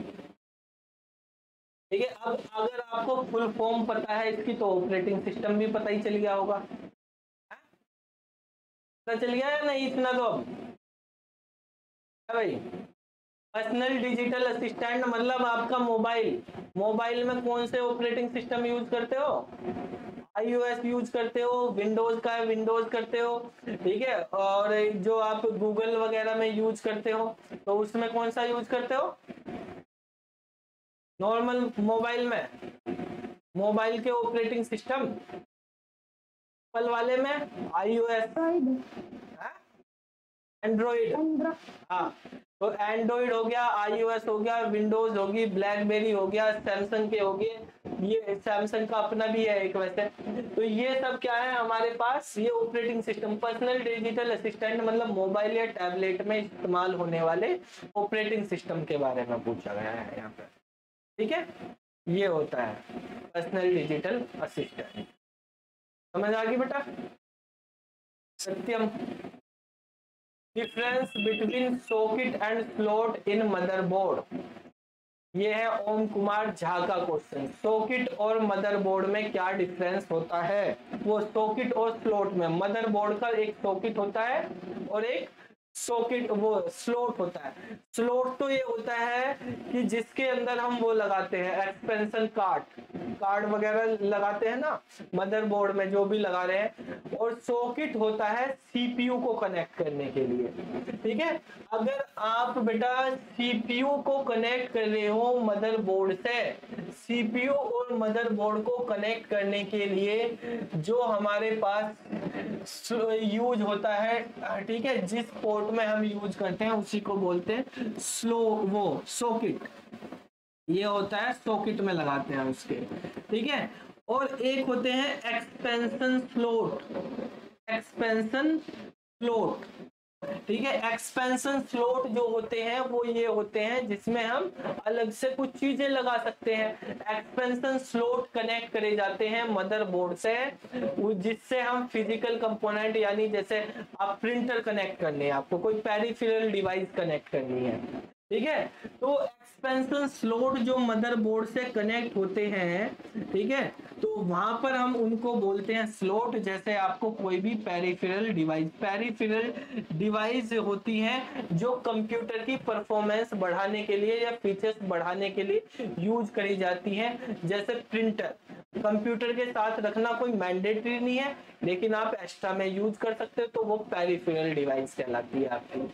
ठीक है। अब अगर आपको फुल फॉर्म पता है इसकी तो ऑपरेटिंग सिस्टम भी पता ही चल गया होगा, पता चल गया है नहीं इतना तो अब है भाई। पर्सनल डिजिटल असिस्टेंट मतलब आपका मोबाइल, मोबाइल में कौन से ऑपरेटिंग सिस्टम यूज करते हो, iOS यूज करते हो, विंडोज का है विंडोज करते हो, ठीक है। और जो आप गूगल वगैरह में यूज करते हो तो उसमें कौन सा यूज करते हो, नॉर्मल मोबाइल में, मोबाइल के ऑपरेटिंग सिस्टम, एप्पल वाले में iOS, एंड्रॉइड, हाँ। तो एंड्रॉइड हो गया, iOS हो गया, विंडोज होगी, ब्लैकबेरी हो गया, सैमसंग के हो गए, ये सैमसंग का अपना भी है एक वैसे। तो ये सब क्या है हमारे पास, ये operating system. Personal digital assistant मतलब मोबाइल या टैबलेट में इस्तेमाल होने वाले ऑपरेटिंग सिस्टम के बारे में पूछा गया है यहाँ पे, ठीक है। ये होता है पर्सनल डिजिटल असिस्टेंट, समझ आ गई बेटा। Satyam, difference between socket and slot in motherboard, ये है ओम कुमार झा का क्वेश्चन। सॉकेट और मदरबोर्ड में क्या डिफरेंस होता है, वो सॉकेट और स्लॉट में, मदरबोर्ड का एक सॉकेट होता है और एक सॉकेट वो स्लॉट होता है। स्लॉट तो ये होता है कि जिसके अंदर हम वो लगाते हैं एक्सपेंशन कार्ड वगैरह लगाते हैं ना मदरबोर्ड में, जो भी लगा रहे हैं। और सॉकेट होता है सीपीयू को कनेक्ट करने के लिए, ठीक है। अगर आप बेटा सीपीयू को कनेक्ट कर रहे हो मदरबोर्ड से, सीपीयू और मदरबोर्ड को कनेक्ट करने के लिए जो हमारे पास यूज होता है, ठीक है, जिस पोर्ट में हम यूज करते हैं उसी को बोलते हैं वो सॉकेट। ये होता है सॉकेट में लगाते हैं उसके, ठीक है। और एक होते हैं एक्सपेंशन स्लॉट, एक्सपेंशन स्लॉट, ठीक है। एक्सपेंशन स्लॉट जो होते हैं वो ये होते हैं जिसमें हम अलग से कुछ चीजें लगा सकते हैं। एक्सपेंशन स्लॉट कनेक्ट करे जाते हैं मदरबोर्ड से, जिससे हम फिजिकल कंपोनेंट, यानी जैसे आप प्रिंटर कनेक्ट करनी है, आपको कोई पेरिफेरल डिवाइस कनेक्ट करनी है, ठीक है। तो एक्सपेंशन स्लॉट जो मदरबोर्ड से कनेक्ट होते हैं, ठीक है, तो वहां पर हम उनको बोलते हैं स्लॉट। जैसे आपको कोई भी पेरिफेरल डिवाइस होती है जो कंप्यूटर की परफॉर्मेंस बढ़ाने के लिए या फीचर्स बढ़ाने के लिए यूज करी जाती है। जैसे प्रिंटर कंप्यूटर के साथ रखना कोई मैंडेटरी नहीं है, लेकिन आप एक्स्ट्रा में यूज कर सकते हो, तो वो पेरिफेरल डिवाइस कहलाती है आपकी,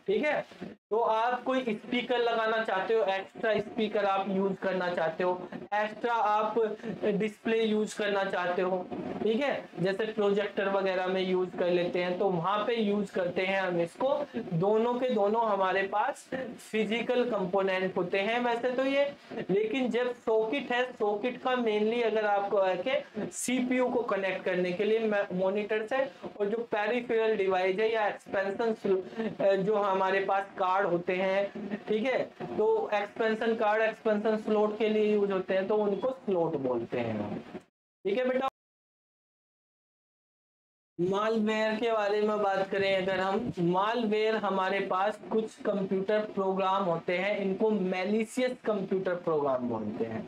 ठीक है। तो आप कोई स्पीकर लगाना चाहते हो, एक्स्ट्रा स्पीकर आप यूज करना चाहते हो, एक्स्ट्रा आप डिस्प्ले यूज करना चाहते हो, ठीक है, जैसे प्रोजेक्टर वगैरह में यूज कर लेते हैं, तो वहां पे यूज करते हैं हम इसको। दोनों के दोनों हमारे पास फिजिकल कंपोनेंट होते हैं वैसे तो ये, लेकिन जब सॉकेट है, सॉकेट का मेनली अगर आपको सीपीयू को कनेक्ट करने के लिए मॉनिटर से, और जो पेरिफेरल डिवाइस है या एक्सपेंशन जो हमारे पास कार्ड होते हैं, ठीक है, तो एक्सपेंशन कार्ड एक्सपेंशन स्लॉट के लिए यूज होते हैं, तो उनको स्लॉट बोलते हैं, ठीक है बेटा। मालवेयर के बारे में बात करें अगर हम, मालवेयर हमारे पास कुछ कंप्यूटर प्रोग्राम होते हैं, इनको मैलिशियस कंप्यूटर प्रोग्राम बोलते हैं,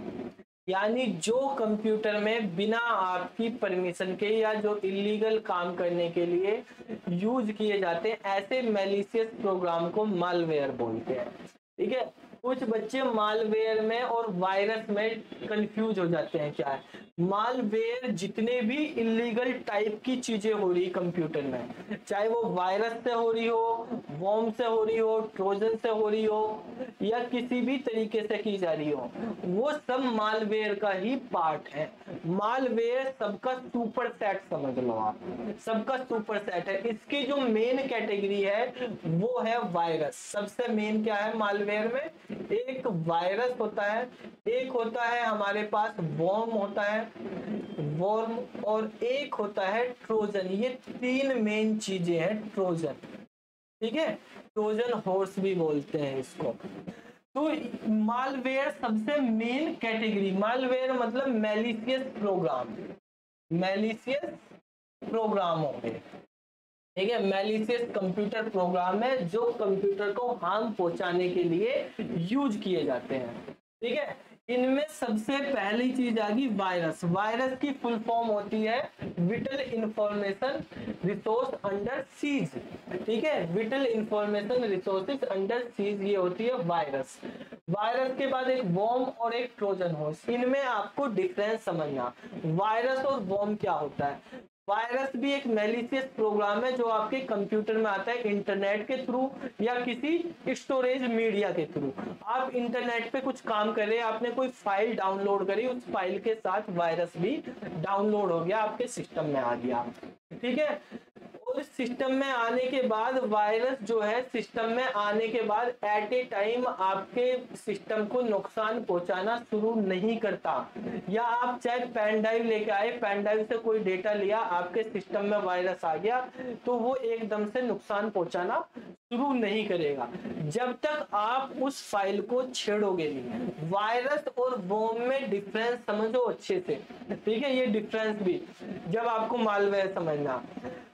यानी जो कंप्यूटर में बिना आपकी परमिशन के या जो इलीगल काम करने के लिए यूज किए जाते हैं, ऐसे मैलिशियस प्रोग्राम को मालवेयर बोलते हैं, ठीक है। कुछ बच्चे मालवेयर में और वायरस में कंफ्यूज हो जाते हैं। क्या है मालवेयर? जितने भी इलीगल टाइप की चीजें हो रही कंप्यूटर में, चाहे वो वायरस से हो रही हो, वॉर्म से हो रही हो, ट्रोजन से हो रही हो, या किसी भी तरीके से की जा रही हो, वो सब मालवेयर का ही पार्ट है। मालवेयर सबका सुपर सेट समझ लो आप, सबका सुपर सेट है। इसकी जो मेन कैटेगरी है वो है वायरस। सबसे मेन क्या है मालवेयर में? एक वायरस होता है, एक होता है हमारे पास वॉर्म होता है, वॉर्म, और एक होता है ट्रोजन। ये तीन मेन चीजें हैं ट्रोजन, ठीक है। ट्रोजन हॉर्स भी बोलते हैं इसको। तो मालवेयर सबसे मेन कैटेगरी, मालवेयर मतलब मैलिशियस प्रोग्राम, मैलिशियस प्रोग्राम हो गए, ठीक है। मैलिशियस कंप्यूटर प्रोग्राम है जो कंप्यूटर को हार्म पहुंचाने के लिए यूज किए जाते हैं, ठीक है। इनमें सबसे पहली चीज आ गई वायरस। वायरस की फुल फॉर्म होती है whittle information resource under seize, ठीक है। Whittle information resources under seize, ये होती है वायरस। वायरस के बाद एक वॉर्म और एक ट्रोजन हॉर्स। इनमें आपको डिफरेंस समझना, वायरस और वॉर्म क्या होता है। वायरस भी एक मैलिशियस प्रोग्राम है जो आपके कंप्यूटर में आता है इंटरनेट के थ्रू या किसी स्टोरेज मीडिया के थ्रू। आप इंटरनेट पे कुछ काम कर रहे हैं, आपने कोई फाइल डाउनलोड करी, उस फाइल के साथ वायरस भी डाउनलोड हो गया, आपके सिस्टम में आ गया, ठीक है। और सिस्टम में आने के बाद वायरस जो है, सिस्टम में आने के बाद एट ए टाइम आपके सिस्टम को नुकसान पहुंचाना शुरू नहीं करता। या आप चाहे पेन ड्राइव लेके आए, पेन ड्राइव से कोई डेटा लिया, आपके सिस्टम में वायरस आ गया, तो वो एकदम से नुकसान पहुंचाना शुरू नहीं करेगा जब तक आप उस फाइल को छेड़ोगे नहीं। वायरस और वॉर्म में डिफरेंस समझो अच्छे से, ठीक है। ये डिफरेंस भी जब आपको मालवेयर समझना,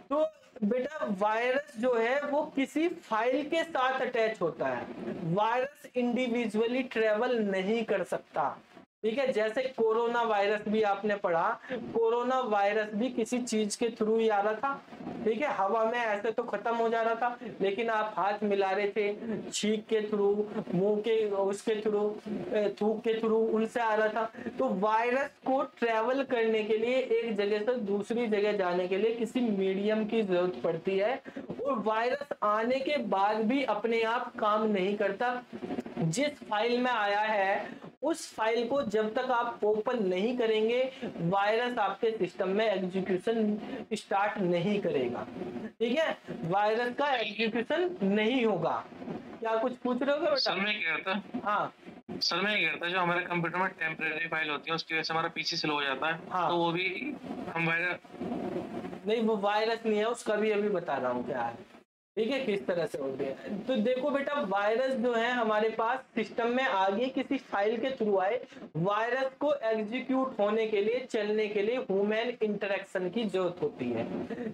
तो बेटा वायरस जो है वो किसी फाइल के साथ अटैच होता है, वायरस इंडिविजुअली ट्रेवल नहीं कर सकता, ठीक है। जैसे कोरोना वायरस भी आपने पढ़ा, कोरोना वायरस भी किसी चीज के थ्रू ही आ रहा था, ठीक है। हवा में ऐसे तो खत्म हो जा रहा था, लेकिन आप हाथ मिला रहे थे, छींक के थ्रू, मुंह के उसके थ्रू, थूक के थ्रू, उनसे आ रहा था। तो वायरस को ट्रेवल करने के लिए, एक जगह से दूसरी जगह जाने के लिए किसी मीडियम की जरूरत पड़ती है, और वायरस आने के बाद भी अपने आप काम नहीं करता। जिस फाइल में आया है उस फाइल को जब तक आप ओपन नहीं करेंगे, वायरस आपके सिस्टम में एग्जीक्यूशन स्टार्ट नहीं करेगा, ठीक है। वायरस का एग्जीक्यूशन नहीं होगा। क्या कुछ पूछ रहे हो बेटा? सर मैं कह रहा था, हाँ सर मैं कह रहा था जो हमारे कंप्यूटर में टेम्परेरी फाइल होती है उसकी वजह से हमारा पीसी स्लो हो जाता है, हाँ। तो वो भी हम वायरस नहीं, वो वायरस नहीं है, उसका भी अभी बता रहा हूँ क्या है, ठीक है, किस तरह से हो गया। तो देखो बेटा, वायरस जो है हमारे पास सिस्टम में आगे किसी फाइल के थ्रू आए, वायरस को एग्जीक्यूट होने के लिए, चलने के लिए ह्यूमन इंटरेक्शन की जरूरत होती है।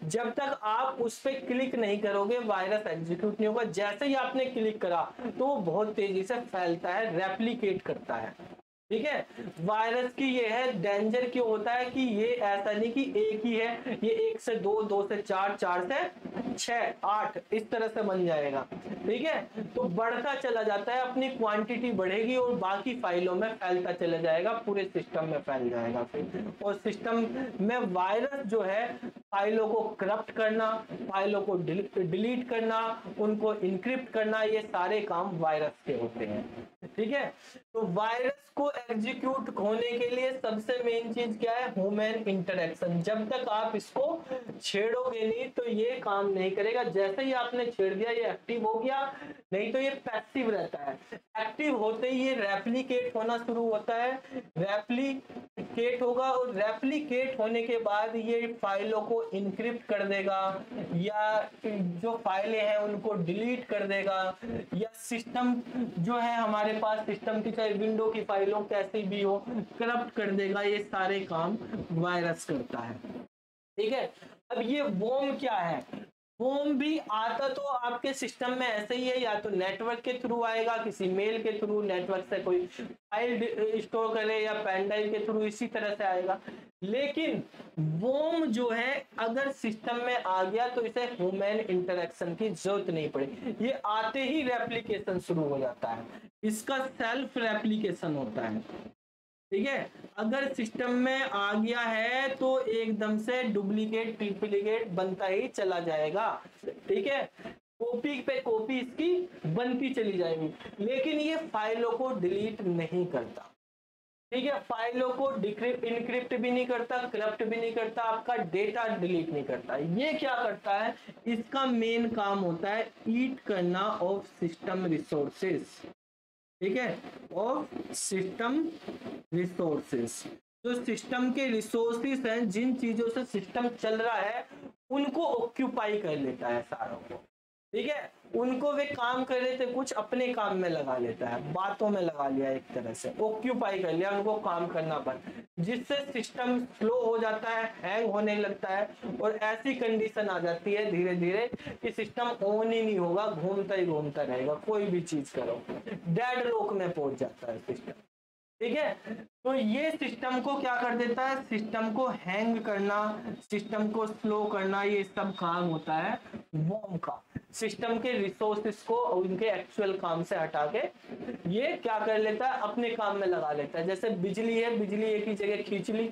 जब तक आप उस पर क्लिक नहीं करोगे वायरस एग्जीक्यूट नहीं होगा। जैसे ही आपने क्लिक करा तो वो बहुत तेजी से फैलता है, रेप्लिकेट करता है, ठीक है। वायरस की ये है डेंजर क्यों होता है कि ये ऐसा नहीं कि एक ही है, ये 1 से 2, 2 से 4, 4 से 6, 8 इस तरह से बन जाएगा, ठीक है। तो बढ़ता चला जाता है, अपनी क्वांटिटी बढ़ेगी और बाकी फाइलों में फैलता चला जाएगा, पूरे सिस्टम में फैल जाएगा फिर। और सिस्टम में वायरस जो है फाइलों को करप्ट करना, फाइलों को डिलीट करना, उनको इनक्रिप्ट करना, ये सारे काम वायरस के होते हैं, ठीक है। तो वायरस को एग्जीक्यूट होने के लिए सबसे मेन चीज क्या है? Human interaction. जब तक आप इसको छेड़ोगे नहीं तो ये काम नहीं करेगा। जैसे ही आपने छेड़ दिया ये एक्टिव हो गया, नहीं तो ये पैसिव रहता है। एक्टिव होते ही ये रेप्लिकेट होना शुरू होता है, रेप्लिकेट होगा और रेप्लिकेट होने के बाद ये फाइलों को इनक्रिप्ट कर देगा या जो फाइलें हैं उनको डिलीट कर देगा, या सिस्टम जो है हमारे पास, सिस्टम की चाहे विंडो की फाइलों कैसे भी हो, करप्ट कर देगा। ये सारे काम वायरस करता है, ठीक है। अब ये वॉर्म क्या है? वॉर्म भी आता तो आपके सिस्टम में ऐसे ही है, या तो नेटवर्क के थ्रू आएगा, किसी मेल के थ्रू, नेटवर्क से कोई फाइल स्टोर करे या पेन ड्राइव के थ्रू, इसी तरह से आएगा। लेकिन वॉर्म जो है अगर सिस्टम में आ गया तो इसे ह्यूमन इंटरेक्शन की जरूरत नहीं पड़ेगी, ये आते ही रेप्लिकेशन शुरू हो जाता है, इसका सेल्फ रेप्लिकेशन होता है, ठीक है। अगर सिस्टम में आ गया है तो एकदम से डुप्लीकेट ट्रिप्लीकेट बनता ही चला जाएगा, ठीक है। कॉपी पे कॉपी इसकी बनती चली जाएगी, लेकिन ये फाइलों को डिलीट नहीं करता, ठीक है। फाइलों को इनक्रिप्ट भी नहीं करता, करप्ट भी नहीं करता, आपका डेटा डिलीट नहीं करता। ये क्या करता है? इसका मेन काम होता है ईट करना ऑफ सिस्टम रिसोर्सेस, ठीक है, ऑफ सिस्टम रिसोर्सेस। जो सिस्टम के रिसोर्सेस हैं, जिन चीजों से सिस्टम चल रहा है उनको ऑक्यूपाई कर लेता है सारों को, ठीक है। उनको वे काम कर रहे थे, कुछ अपने काम में लगा लेता है, बातों में लगा लिया, एक तरह से ऑक्यूपाई कर लिया, उनको काम करना बंद, जिससे सिस्टम स्लो हो जाता है, हैंग होने लगता है, और ऐसी कंडीशन आ जाती है धीरे धीरे कि सिस्टम ऑन ही नहीं होगा, घूमता ही घूमता रहेगा, कोई भी चीज करो, डेड लॉक में पहुंच जाता है सिस्टम, ठीक है। तो ये सिस्टम को क्या कर देता है, सिस्टम को हैंग करना, सिस्टम को स्लो करना, ये सब काम होता है वॉर्म का। सिस्टम के रिसोर्सेस को उनके एक्चुअल काम से हटा के ये क्या कर लेता है, अपने काम में लगा लेता है। जैसे बिजली है, बिजली एक ही जगह खींच ली,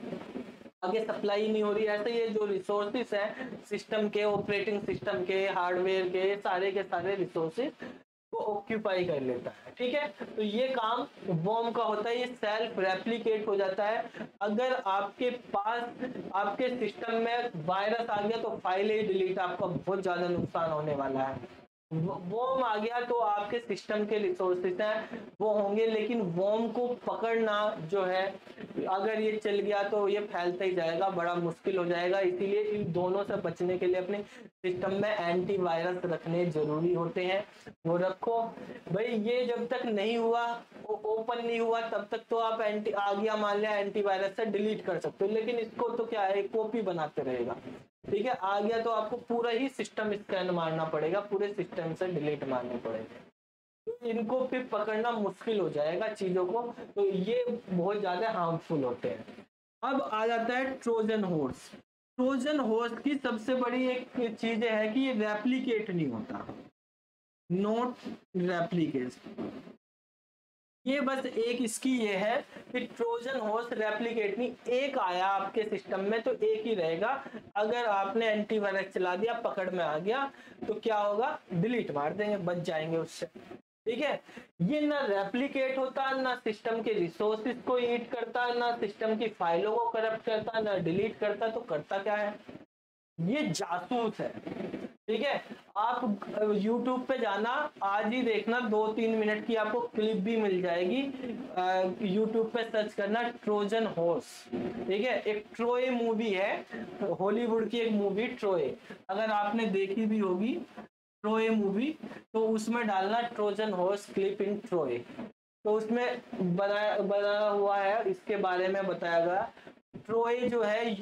आगे सप्लाई नहीं हो रही, ऐसे ये जो रिसोर्सेस है सिस्टम के, ऑपरेटिंग सिस्टम के, हार्डवेयर के सारे रिसोर्सेस को ऑक्यूपाई कर लेता है, ठीक है। तो ये काम वॉर्म का होता है, ये सेल्फ रेप्लिकेट हो जाता है। अगर आपके पास आपके सिस्टम में वायरस आ गया तो फाइल ही डिलीट, आपका बहुत ज्यादा नुकसान होने वाला है। वॉर्म आ गया तो आपके सिस्टम के रिसोर्सेस हैं वो होंगे, लेकिन वॉर्म को पकड़ना जो है, अगर ये चल गया तो ये फैलता ही जाएगा, बड़ा मुश्किल हो जाएगा। इसीलिए इन दोनों से बचने के लिए अपने सिस्टम में एंटीवायरस रखने जरूरी होते हैं, वो रखो भाई। ये जब तक नहीं हुआ, ओपन नहीं हुआ, तब तक तो आप आ गया मान लिया एंटीवायरस से डिलीट कर सकते हो, लेकिन इसको तो क्या है, कॉपी बनाते रहेगा, ठीक है। आ गया तो आपको पूरा ही सिस्टम स्कैन मारना पड़ेगा, पूरे सिस्टम से डिलीट मारने पड़ेगा, तो इनको फिर पकड़ना मुश्किल हो जाएगा चीजों को, तो ये बहुत ज्यादा हार्मफुल होते हैं। अब आ जाता है ट्रोजन हॉर्स। ट्रोजन हॉर्स की सबसे बड़ी एक चीज है कि ये रेप्लिकेट नहीं होता, नॉट रेप्लिकेट। ये बस एक इसकी ये है कि ट्रोजन हॉर्स रेप्लिकेट नहीं, एक आया आपके सिस्टम में तो एक ही रहेगा। अगर आपने एंटीवायरस चला दिया, पकड़ में आ गया, तो क्या होगा, डिलीट मार देंगे, बच जाएंगे उससे, ठीक है। ये ना रेप्लिकेट होता, ना सिस्टम के रिसोर्सेज को ईट करता, ना सिस्टम की फाइलों को करप्ट करता, ना डिलीट करता, तो करता क्या है, ये जासूस है, ठीक है। आप YouTube पे जाना, आज ही देखना, 2-3 मिनट की आपको क्लिप भी मिल जाएगी। YouTube पे सर्च करना ट्रोजन हॉर्स, ठीक है। एक ट्रोय मूवी है, हॉलीवुड की एक मूवी ट्रोय, अगर आपने देखी भी होगी ट्रोय मूवी, तो उसमें डालना ट्रोजन हॉर्स क्लिप इन ट्रोय, तो उसमें बनाया हुआ है, इसके बारे में बताया गया। ट्रोय जो है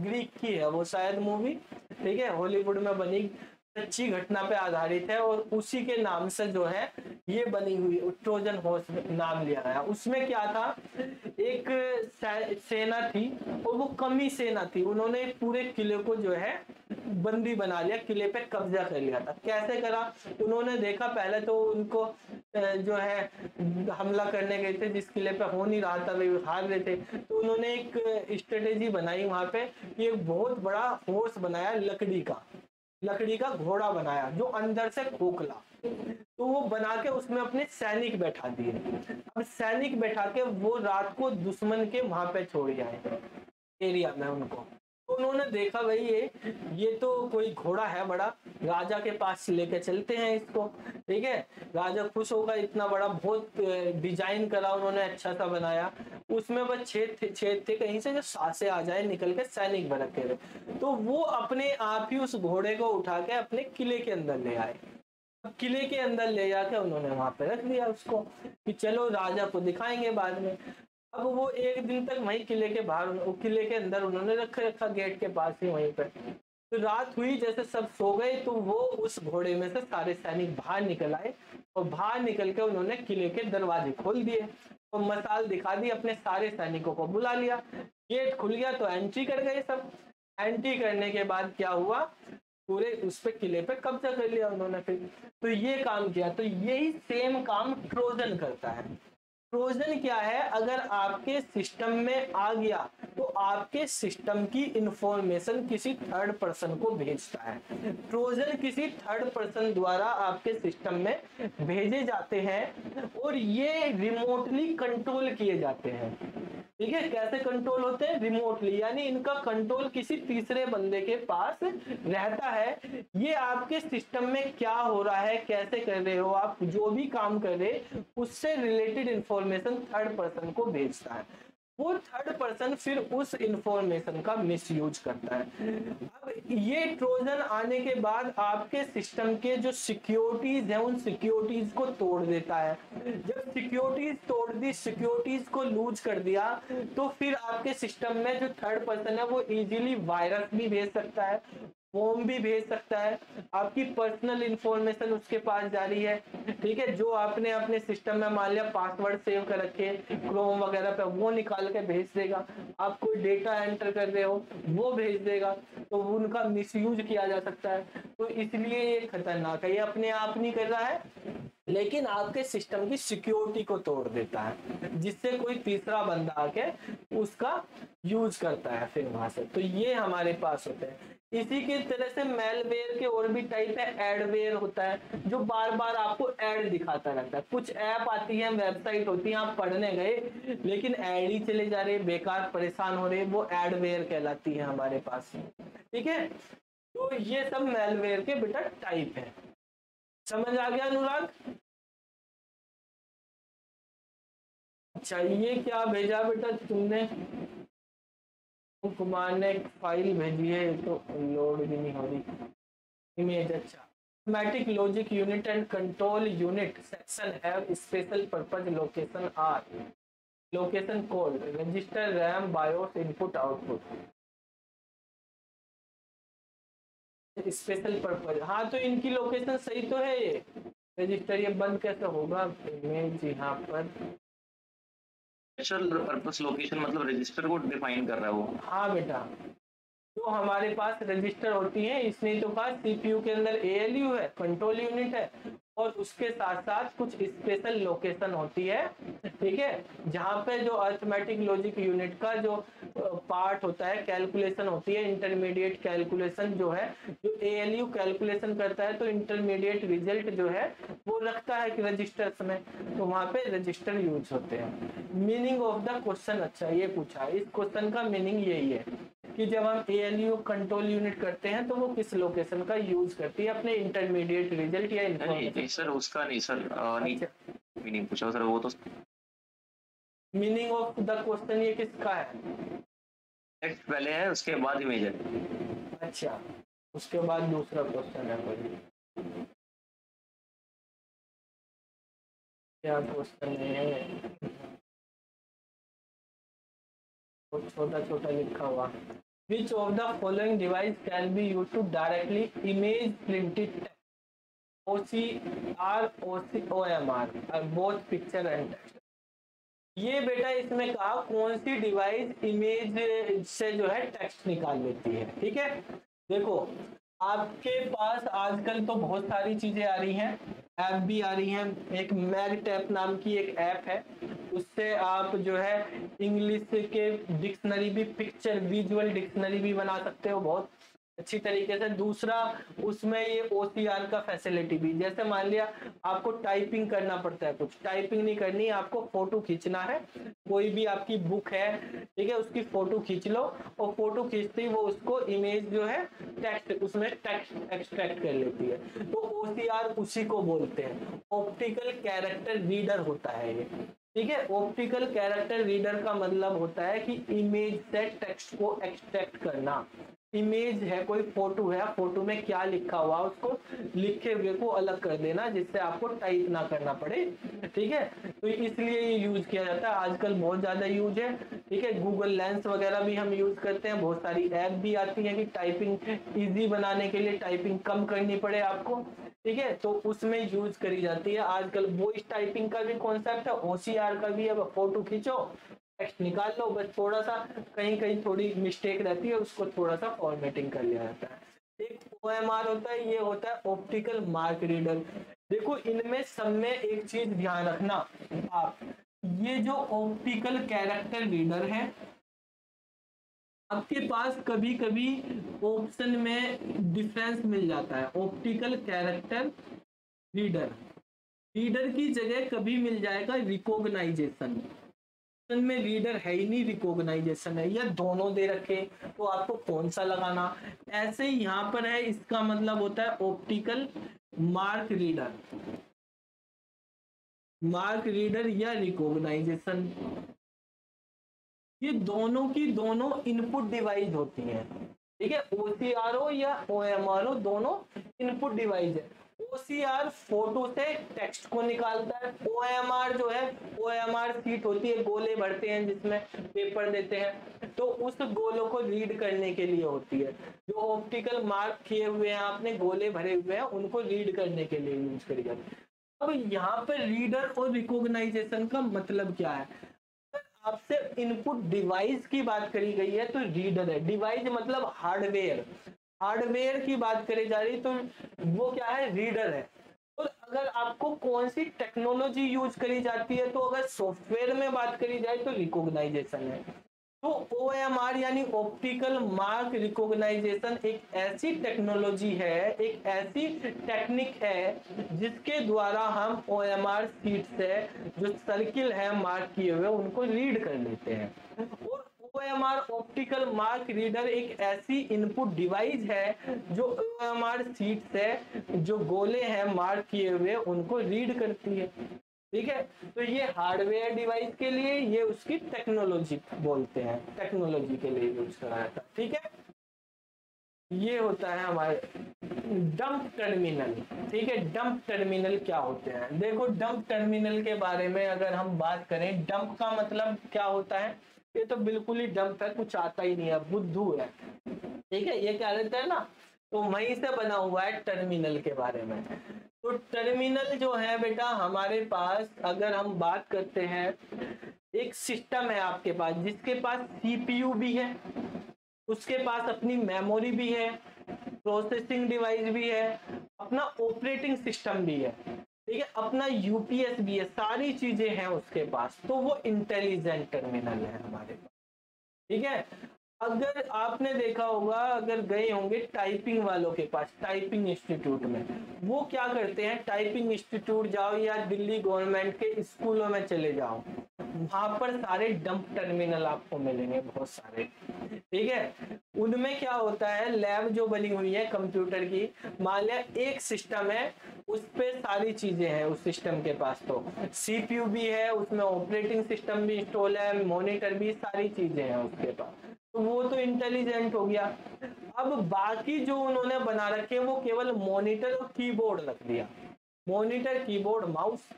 ग्रीक की है वो शायद मूवी, ठीक है, हॉलीवुड में बनी, सच्ची घटना पे आधारित है, और उसी के नाम से जो है ये बनी हुई, ट्रोजन हॉर्स नाम लिया गया। उसमें क्या था, एक सेना थी और वो कमी सेना थी, उन्होंने पूरे किले को जो है बंदी बना लिया, किले पे कब्जा कर लिया था। कैसे करा, उन्होंने देखा, पहले तो उनको जो है हमला करने गए थे, जिस किले पे हो नहीं रहा था, वे हार रहे थे, तो उन्होंने एक स्ट्रेटेजी बनाई वहां पे, एक बहुत बड़ा फोर्स बनाया, लकड़ी का घोड़ा बनाया जो अंदर से खोखला, तो वो बना के उसमें अपने सैनिक बैठा दिए। अब सैनिक बैठा के वो रात को दुश्मन के वहां पे छोड़ जाए एरिया में उनको, तो उन्होंने देखा भाई ये तो कोई घोड़ा है बड़ा, राजा के पास लेके चलते हैं इसको, ठीक है। राजा खुश होगा, इतना बड़ा, बहुत डिजाइन करा उन्होंने, अच्छा सा बनाया, उसमें बस छेद थे कहीं से जो सांसें आ जाए निकल के, सैनिक भड़क के, तो वो अपने आप ही उस घोड़े को उठा के अपने किले के अंदर ले आए। किले के अंदर ले जाके उन्होंने वहां पे रख दिया उसको, कि चलो राजा को दिखाएंगे बाद में। अब वो एक दिन तक वहीं किले के बाहर, किले के अंदर उन्होंने रखा गेट के पास ही वहीं पे। तो रात हुई, जैसे सब सो गए, तो वो उस घोड़े में से सारे सैनिक बाहर निकल आए, और बाहर निकल के उन्होंने किले के दरवाजे खोल दिए, तो मसाल दिखा दी, अपने सारे सैनिकों को बुला लिया, गेट खुल गया तो एंट्री कर गए सब। एंट्री करने के बाद क्या हुआ, पूरे उस पे किले पे कब्जा कर लिया उन्होंने फिर, तो ये काम किया। तो यही सेम काम ट्रोजन करता है। ट्रोजन क्या है, अगर आपके सिस्टम में आ गया तो आपके सिस्टम की इंफॉर्मेशन किसी थर्ड पर्सन को भेजता है। ट्रोजन किसी थर्ड पर्सन द्वारा आपके सिस्टम में भेजे जाते हैं, और ये रिमोटली कंट्रोल किए जाते हैं, ठीक है, कैसे कंट्रोल होते हैं? रिमोटली, यानी इनका कंट्रोल किसी तीसरे बंदे के पास रहता है। ये आपके सिस्टम में क्या हो रहा है, कैसे कर रहे हो आप, जो भी काम कर रहे उससे रिलेटेड इंफॉर्मेशन थर्ड पर्सन को भेजता है। वो थर्ड पर्सन फिर उस इंफॉर्मेशन का मिसयूज करता है। अब ये ट्रोजन आने के बाद आपके सिस्टम के जो सिक्योरिटीज है उन सिक्योरिटीज को तोड़ देता है। जब सिक्योरिटीज तोड़ दी, सिक्योरिटीज को लूज कर दिया, तो फिर आपके सिस्टम में जो थर्ड पर्सन है वो इजीली वायरस भी भेज सकता है, फॉर्म भी भेज सकता है, आपकी पर्सनल इंफॉर्मेशन उसके पास जा रही है। ठीक है, जो आपने अपने सिस्टम में मान लिया पासवर्ड सेव कर रखे क्रोम वगैरह पे, वो निकाल के भेज देगा। आप कोई डेटा एंटर कर रहे हो वो भेज देगा, तो उनका मिसयूज किया जा सकता है। तो इसलिए ये खतरनाक है। ये अपने आप नहीं कर रहा है, लेकिन आपके सिस्टम की सिक्योरिटी को तोड़ देता है, जिससे कोई तीसरा बंदा आके उसका यूज करता है फिर वहां से। तो ये हमारे पास होते हैं। इसी की तरह से मेलवेयर के और भी टाइप है। एडवेयर होता है जो बार बार आपको एड दिखाता रहता है। कुछ ऐप आती है, वेबसाइट होती है, आप पढ़ने गए लेकिन एड ही चले जा रहे, बेकार परेशान हो रहे, वो एडवेयर कहलाती है हमारे पास। ठीक है, तो ये सब मेलवेयर के बेटा टाइप है। समझ आ गया अनुराग? अच्छा, ये क्या भेजा बेटा तुमने? कुमार ने एक फाइल भेजी है, तो लोड भी नहीं हो रही इमेज। अच्छा, arithmetic logic unit and control unit section have special purpose location or location code register RAM BIOS input output special purpose. हाँ, तो इनकी लोकेशन सही तो है। ये रजिस्टर, ये बंद कैसे होगा? इमेज यहाँ पर स्पेशल पर्पस लोकेशन मतलब रजिस्टर को डिफाइन कर रहा है वो। हाँ बेटा, जो हमारे पास रजिस्टर होती है, इसने तो कहा सीपीयू के अंदर एएलयू है, कंट्रोल यूनिट है, और उसके साथ साथ कुछ स्पेशल लोकेशन होती है। ठीक है, जहाँ पे जो अरिथमेटिक लॉजिक यूनिट का जो पार्ट होता है, कैलकुलेशन होती है, इंटरमीडिएट कैलकुलेशन जो है, जो एएलयू कैलकुलेशन करता है तो इंटरमीडिएट रिजल्ट जो है वो रखता है कि रजिस्टर्स में, तो वहाँ पे रजिस्टर यूज होते हैं। मीनिंग ऑफ द क्वेश्चन, अच्छा ये पूछा, इस क्वेश्चन का मीनिंग यही है कि जब हम एएलयू कंट्रोल यूनिट करते हैं तो वो किस लोकेशन का यूज करती है अपने इंटरमीडिएट रिजल्ट या नहीं सर, उसका नहीं सर, नहीं मीनिंग पूछा सर, वो तो मीनिंग ऑफ द क्वेश्चन ये किसका है? टेक्स्ट पहले है उसके बाद इमेज है। अच्छा, उसके बाद दूसरा क्वेश्चन है कोई? क्या क्वेश्चन है? छोटा छोटा लिखा हुआ, which of the following device can be used to directly image printed text? OCR, OMR, both picture and text। ये बेटा इसमें कहा कौन सी डिवाइस इमेज से जो है टेक्स्ट निकाल लेती है। ठीक है, देखो आपके पास आजकल तो बहुत सारी चीजें आ रही हैं, ऐप भी आ रही हैं। एक मैगटैप नाम की एक ऐप है, उससे आप जो है इंग्लिश के डिक्शनरी भी, पिक्चर विजुअल डिक्शनरी भी बना सकते हो बहुत अच्छी तरीके से। दूसरा, उसमें ये OCR का फैसिलिटी भी, जैसे मान लिया आपको टाइपिंग करना पड़ता है, कुछ टाइपिंग नहीं करनी, आपको फोटो खींचना है, कोई भी आपकी बुक है, ठीक है, उसकी फोटो खींच लो, और फोटो खींचते ही वो उसको इमेज जो है टेक्स्ट, उसमें टेक्स्ट एक्सट्रैक्ट कर लेती है। तो OCR उसी को बोलते हैं, ऑप्टिकल कैरेक्टर रीडर होता है ये। ठीक है, ऑप्टिकल कैरेक्टर रीडर का मतलब होता है कि इमेज से टेक्स्ट को एक्सट्रैक्ट करना। इमेज है, कोई फोटो है, फोटो में क्या लिखा हुआ उसको लिखे हुए को अलग कर देना, जिससे आपको टाइप ना करना पड़े। ठीक है, तो इसलिए ये यूज किया जाता है, आजकल बहुत ज्यादा यूज है। ठीक है, गूगल लेंस वगैरह भी हम यूज करते हैं, बहुत सारी ऐप भी आती है कि टाइपिंग इजी बनाने के लिए, टाइपिंग कम करनी पड़े आपको। ठीक है, तो उसमें यूज करी जाती है आजकल। वॉइस टाइपिंग का भी कॉन्सेप्ट है, OCR का भी है, फोटो खींचो टेक्स्ट निकाल लो, बस थोड़ा सा कहीं कहीं थोड़ी मिस्टेक रहती है, उसको थोड़ा सा फॉर्मेटिंग कर लिया जाता है। एक OMR होता है, ये होता है ऑप्टिकल मार्क रीडर। देखो इनमें सब में एक चीज ध्यान रखना आप, ये जो ऑप्टिकल कैरेक्टर रीडर है, आपके पास कभी कभी ऑप्शन में डिफरेंस मिल जाता है। ऑप्टिकल कैरेक्टर रीडर, रीडर की जगह कभी मिल जाएगा रिकॉग्नाइजेशन। में रीडर है ही नहीं, रिकॉग्नाइजेशन है, या दोनों दे रखे, तो आपको कौन सा लगाना। ऐसे ही यहाँ पर है, इसका मतलब होता है optical mark reader, mark reader या रिकॉग्नाइजेशन। ये दोनों की दोनों इनपुट डिवाइस होती हैं, ठीक है। OCRO या OMRO दोनों इनपुट डिवाइस है। OCR फोटो से टेक्स्ट को निकालता है, OMR जो है, OMR शीट होती है, गोले भरते हैं जिसमें पेपर देते हैं, तो उस गोलों को रीड करने के लिए होती है। जो ऑप्टिकल मार्क किए हुए हैं आपने, गोले भरे हुए हैं, उनको रीड करने के लिए यूज करी जाती है। अब यहाँ पर रीडर और रिकॉग्नाइजेशन का मतलब क्या है। आपसे इनपुट डिवाइस की बात करी गई है तो रीडर है, डिवाइस मतलब हार्डवेयर, हार्डवेयर की बात करी जा रही तो वो क्या है, रीडर है। और अगर आपको कौन सी टेक्नोलॉजी यूज करी जाती है, तो अगर सॉफ्टवेयर में बात करी जाए तो रिकॉग्नाइजेशन है। तो OMR यानी ऑप्टिकल मार्क रिकॉग्नाइजेशन एक ऐसी टेक्नोलॉजी है, एक ऐसी टेक्निक है जिसके द्वारा हम OMR शीट से जो सर्किल है मार्क किए हुए उनको रीड कर लेते हैं। और OMR ऑप्टिकल मार्क रीडर एक ऐसी इनपुट डिवाइस है जो OMR शीट से जो गोले हैं मार्क किए हुए उनको रीड करती है, ठीक है। तो ये हार्डवेयर डिवाइस के लिए, ये उसकी टेक्नोलॉजी बोलते हैं, टेक्नोलॉजी के लिए यूज करा जाता है, ठीक है। ये होता है हमारे डंप टर्मिनल, ठीक है। डंप टर्मिनल क्या होते हैं, देखो डंप टर्मिनल के बारे में अगर हम बात करें, डंप का मतलब क्या होता है, ये तो बिल्कुल ही डंप है, कुछ आता ही नहीं है, बुद्धू है, ठीक है। ये क्या रहता है ना, तो वहीं से बना हुआ है टर्मिनल के बारे में। तो टर्मिनल जो है बेटा हमारे पास, अगर हम बात करते हैं, एक सिस्टम है आपके पास जिसके पास CPU भी है, उसके पास अपनी मेमोरी भी है, प्रोसेसिंग डिवाइस भी है, अपना ऑपरेटिंग सिस्टम भी है, ठीक है, अपना UPS भी है, सारी चीजें हैं उसके पास। तो वो इंटेलिजेंट टर्मिनल है हमारे पास, ठीक है। अगर आपने देखा होगा, अगर गए होंगे टाइपिंग वालों के पास, टाइपिंग इंस्टीट्यूट में, वो क्या करते हैं, टाइपिंग इंस्टीट्यूट जाओ या दिल्ली गवर्नमेंट के स्कूलों में चले जाओ, वहां पर सारे डंप टर्मिनल आपको मिलेंगे, बहुत सारे, ठीक है। उनमें क्या होता है, लैब जो बनी हुई है कंप्यूटर की, मान लिया एक सिस्टम है, उस पे सारी चीजें हैं उस सिस्टम के पास, तो CPU भी है, उसमें ऑपरेटिंग सिस्टम भी इंस्टॉल है, मॉनिटर भी, सारी चीजें हैं उसके पास, तो वो तो इंटेलिजेंट हो गया। अब बाकी जो उन्होंने बना रखे वो केवल मॉनिटर और कीबोर्ड रख दिया, मॉनिटर, कीबोर्ड, माउस,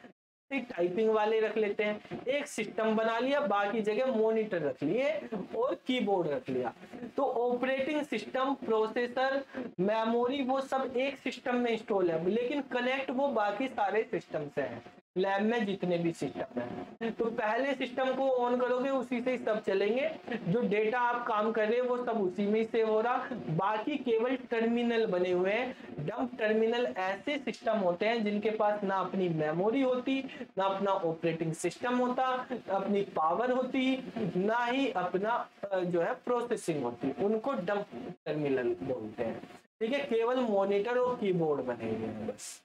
टाइपिंग वाले रख लेते हैं, एक सिस्टम बना लिया, बाकी जगह मॉनिटर रख लिए और कीबोर्ड रख लिया। तो ऑपरेटिंग सिस्टम, प्रोसेसर, मेमोरी, वो सब एक सिस्टम में इंस्टॉल है, लेकिन कनेक्ट वो बाकी सारे सिस्टम से है, लैब में जितने भी सिस्टम है। तो पहले सिस्टम को ऑन करोगे, उसी से ही सब चलेंगे, जो डेटा आप काम कर रहे हैं वो सब उसी में ही सेव हो रहा, बाकी केवल टर्मिनल बने हुए हैं। डंप टर्मिनल ऐसे सिस्टम होते हैं जिनके पास ना अपनी मेमोरी होती, ना अपना ऑपरेटिंग सिस्टम होता, ना अपनी पावर होती, ना ही अपना जो है प्रोसेसिंग होती, उनको डंप टर्मिनल बोलते हैं, ठीक है। केवल मॉनिटर और कीबोर्ड बने हुए हैं बस,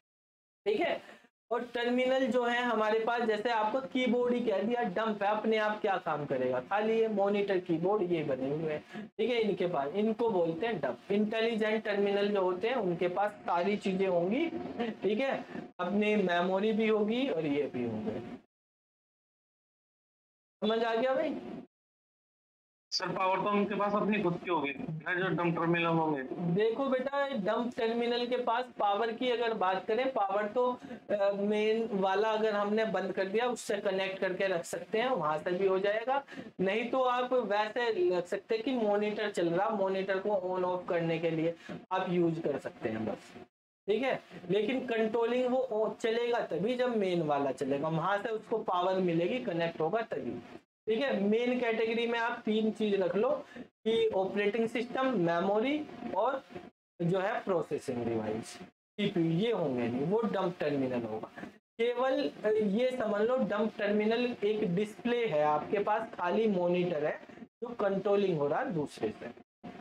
ठीक है। और टर्मिनल जो है हमारे पास, जैसे आपको कीबोर्ड ही कह दिया, डंप है, अपने आप क्या काम करेगा, खाली ये मॉनिटर, कीबोर्ड ये बने हुए हैं, ठीक है। इनके पास, इनको बोलते हैं डंप। इंटेलिजेंट टर्मिनल जो होते हैं उनके पास सारी चीजें होंगी, ठीक है, अपनी मेमोरी भी होगी और ये भी होंगे। समझ आ गया भाई? सर पावर तो उनके पास अपनी खुद की होगी ना, जो डंप टर्मिनल होंगे। देखो बेटा, डंप टर्मिनल के पास पावर की अगर बात करें, पावर तो मेन वाला अगर हमने बंद कर दिया, उससे कनेक्ट करके रख सकते हैं, वहां से भी हो जाएगा। नहीं तो आप वैसे रख सकते हैं कि मॉनिटर चल रहा, मॉनिटर को ऑन ऑफ करने के लिए आप यूज कर सकते हैं बस, ठीक है। लेकिन कंट्रोलिंग वो चलेगा तभी जब मेन वाला चलेगा, वहां से उसको पावर मिलेगी, कनेक्ट होगा तभी, ठीक है। मेन कैटेगरी में आप तीन चीज रख लो कि ऑपरेटिंग सिस्टम, मेमोरी और जो है प्रोसेसिंग डिवाइस, CPU, ये होंगे नहीं, वो डंप टर्मिनल होगा। केवल ये समझ लो, डंप टर्मिनल एक डिस्प्ले है आपके पास, खाली मॉनिटर है जो कंट्रोलिंग हो रहा है दूसरे से,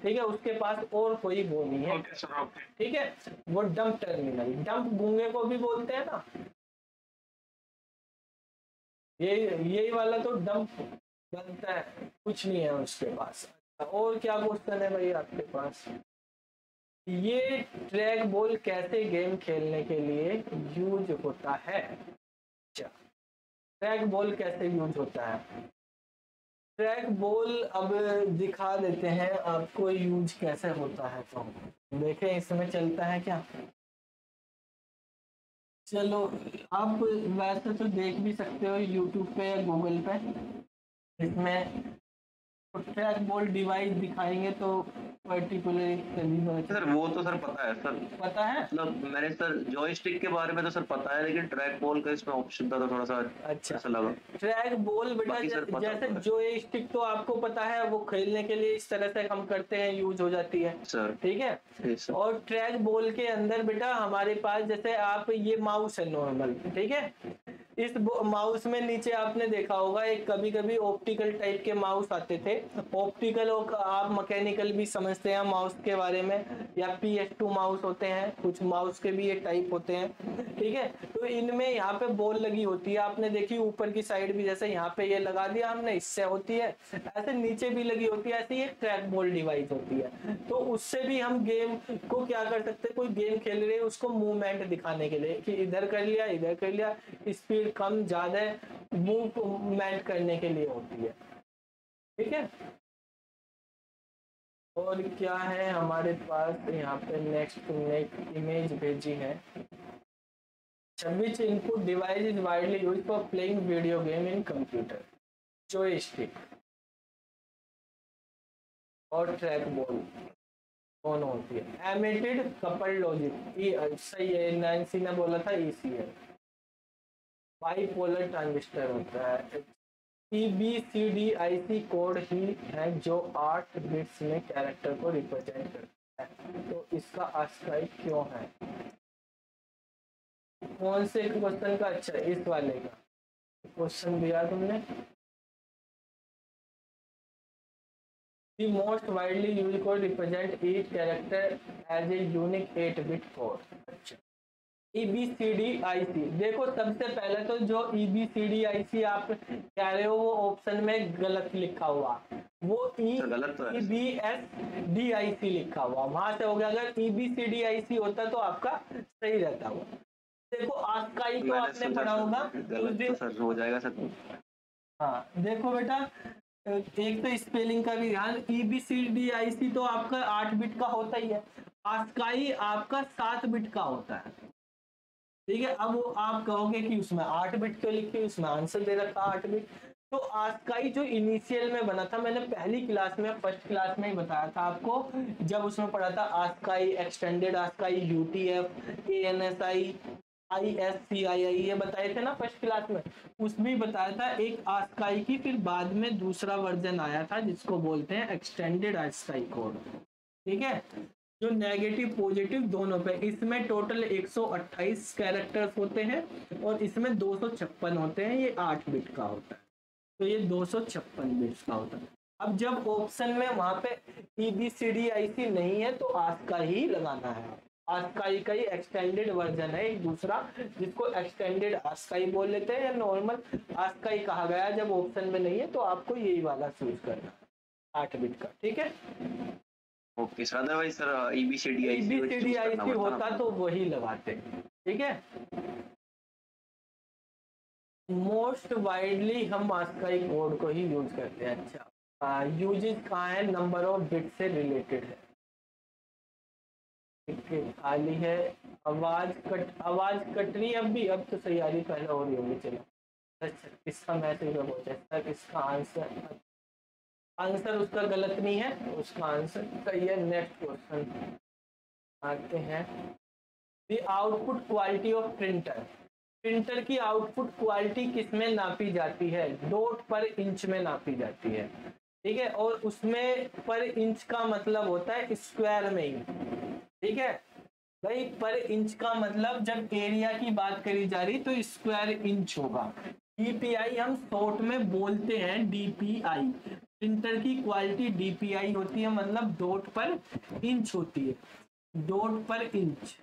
ठीक है, उसके पास और कोई वो नहीं है, ठीक है। वो डंप टर्मिनल, डंप गूंगे को भी बोलते हैं ना, ये यही वाला तो डंप बनता है, कुछ नहीं है उसके पास। और क्या क्वेश्चन है भाई आपके पास? ये ट्रैक बॉल कैसे गेम खेलने के लिए यूज होता है? अच्छा, ट्रैक बॉल कैसे यूज होता है? ट्रैक बॉल अब दिखा देते हैं आपको यूज कैसे होता है, तो देखें इसमें चलता है क्या। चलो, आप वैसे तो देख भी सकते हो यूट्यूब पे या गूगल पे, इसमें ट्रैक बॉल डिवाइस दिखाएंगे तो पर्टिकुलर सर वो तो सर पता है सर, पता है। मतलब मैंने सर जॉयस्टिक के बारे में तो सर पता है, लेकिन ट्रैक बॉल का इसमें ऑप्शन था तो थोड़ा सा अच्छा, ऐसा लगा। ट्रैक बॉल बेटा बाकी सर पता जैसे है। जो स्टिक तो आपको पता है, वो खेलने के लिए इस तरह से हम करते हैं, यूज हो जाती है सर ठीक है। ठीक सर। और ट्रैक बॉल के अंदर बेटा हमारे पास जैसे आप ये माउस है नॉर्मल, ठीक है। इस माउस में नीचे आपने देखा होगा एक कभी कभी ऑप्टिकल टाइप के माउस आते थे। ऑप्टिकल और आप मैकेनिकल भी समझते हैं माउस के बारे में, या PS2 माउस होते हैं, कुछ माउस के भी ये टाइप होते हैं ठीक है। तो इनमें यहाँ पे बॉल लगी होती है, आपने देखी ऊपर की साइड भी, जैसे यहाँ पे ये लगा दिया हमने, इससे होती है, ऐसे नीचे भी लगी होती है, ऐसे ये ट्रैक बॉल डिवाइस होती है। तो उससे भी हम गेम को क्या कर सकते हैं, कोई गेम खेल रहे हैं उसको मूवमेंट दिखाने के लिए कि इधर कर लिया इधर कर लिया, स्पीड कम ज्यादा मूवमेंट करने के लिए होती है, ठीक है। और क्या है हमारे पास यहाँ पे नेक्स्ट इमेज भेजी है। which input device is widely used for playing video game in computer? joystick और ट्रैक बॉल दोनों होती है। एमिटेड कपल्ड लॉजिक सही है, नैन्सी ने बोला था ECL। बाइपोलर ट्रांजिस्टर होता है। EBCDIC कोड ही है जो 8 बिट्स में कैरेक्टर को रिप्रेजेंट करता है, तो इसका आस्काई क्यों है? कौन से क्वेश्चन का? अच्छा, इस वाले का क्वेश्चन दिया तुमने। The most widely used code represent each character as a unique 8-bit code। अच्छा, EBCDIC देखो, सबसे पहले तो जो EBCDIC आप कह रहे हो वो ऑप्शन में गलत लिखा हुआ, वो गलत तो है। EBSDIC लिखा हुआ, वहां से हो गया। अगर EBCDIC होता तो आपका सही रहता हुआ। देखो आस्काई तो आपने पढ़ा होगा उस दिन, तो सर हो जाएगा सर। हाँ देखो बेटा, एक तो स्पेलिंग का भी ध्यान। EBCDIC तो आपका 8 बिट का होता ही है, आस्काई आपका 7 बिट का होता है, ठीक है। अब वो आप कहोगे कि उसमें 8 बिट क्यों लिखी, उसमें आंसर दे रखा 8 बिट। तो आस्काई जो इनिशियल में बना था, मैंने पहली क्लास में, फर्स्ट क्लास में ही बताया था आपको, जब उसमें पढ़ा था ASCII, extended ASCII, UTF, ANSI, ISCII, ये बताए थे ना फर्स्ट क्लास में। उसमें बताया था एक आस्काई की, फिर बाद में दूसरा वर्जन आया था जिसको बोलते हैं एक्सटेंडेड आस्काई कोड, ठीक है, जो नेगेटिव पॉजिटिव दोनों पे। इसमें टोटल 128 कैरेक्टर्स होते हैं और इसमें 256 होते हैं, ये 8 बिट का होता है, तो ये 256 बिट्स का होता है। अब जब ऑप्शन में वहां पे EBCDIC नहीं है तो आस्का ही लगाना है। आस्काई का ही एक्सटेंडेड वर्जन है एक दूसरा, जिसको एक्सटेंडेड आस्काई बोल लेते हैं, या नॉर्मल आस्काई कहा गया। जब ऑप्शन में नहीं है तो आपको यही वाला चूज करना है 8 बिट का, ठीक है। Okay sir, otherwise sir EBCDIC होता तो वही लगाते, ठीक है। मोस्ट वाइडली हम आस्काई कोड को ही यूज करते हैं। अच्छा, यूजेस कहाँ है? नंबर ऑफ बिट से रिलेटेड है, खाली है। आवाज कट रही अब भी, अब तो सही आ रही, पहले हो रही होगी। चलो, अच्छा किसका मैसेज है वो चेक, इसका आंसर उसका गलत नहीं है, उसका आंसर सही है। नेक्स्ट क्वेश्चन आते हैं। The output quality of printer, printer की आउटपुट क्वालिटी किस में नापी जाती है? डॉट पर इंच में नापी जाती है, ठीक है। और उसमें पर इंच का मतलब होता है स्क्वायर में ही, ठीक है भाई। पर इंच का मतलब जब एरिया की बात करी जा रही तो स्क्वायर इंच होगा। DPI हम शॉर्ट में बोलते हैं, DPI प्रिंटर की क्वालिटी DPI होती है, मतलब डॉट पर इंच होती है, डॉट पर इंच।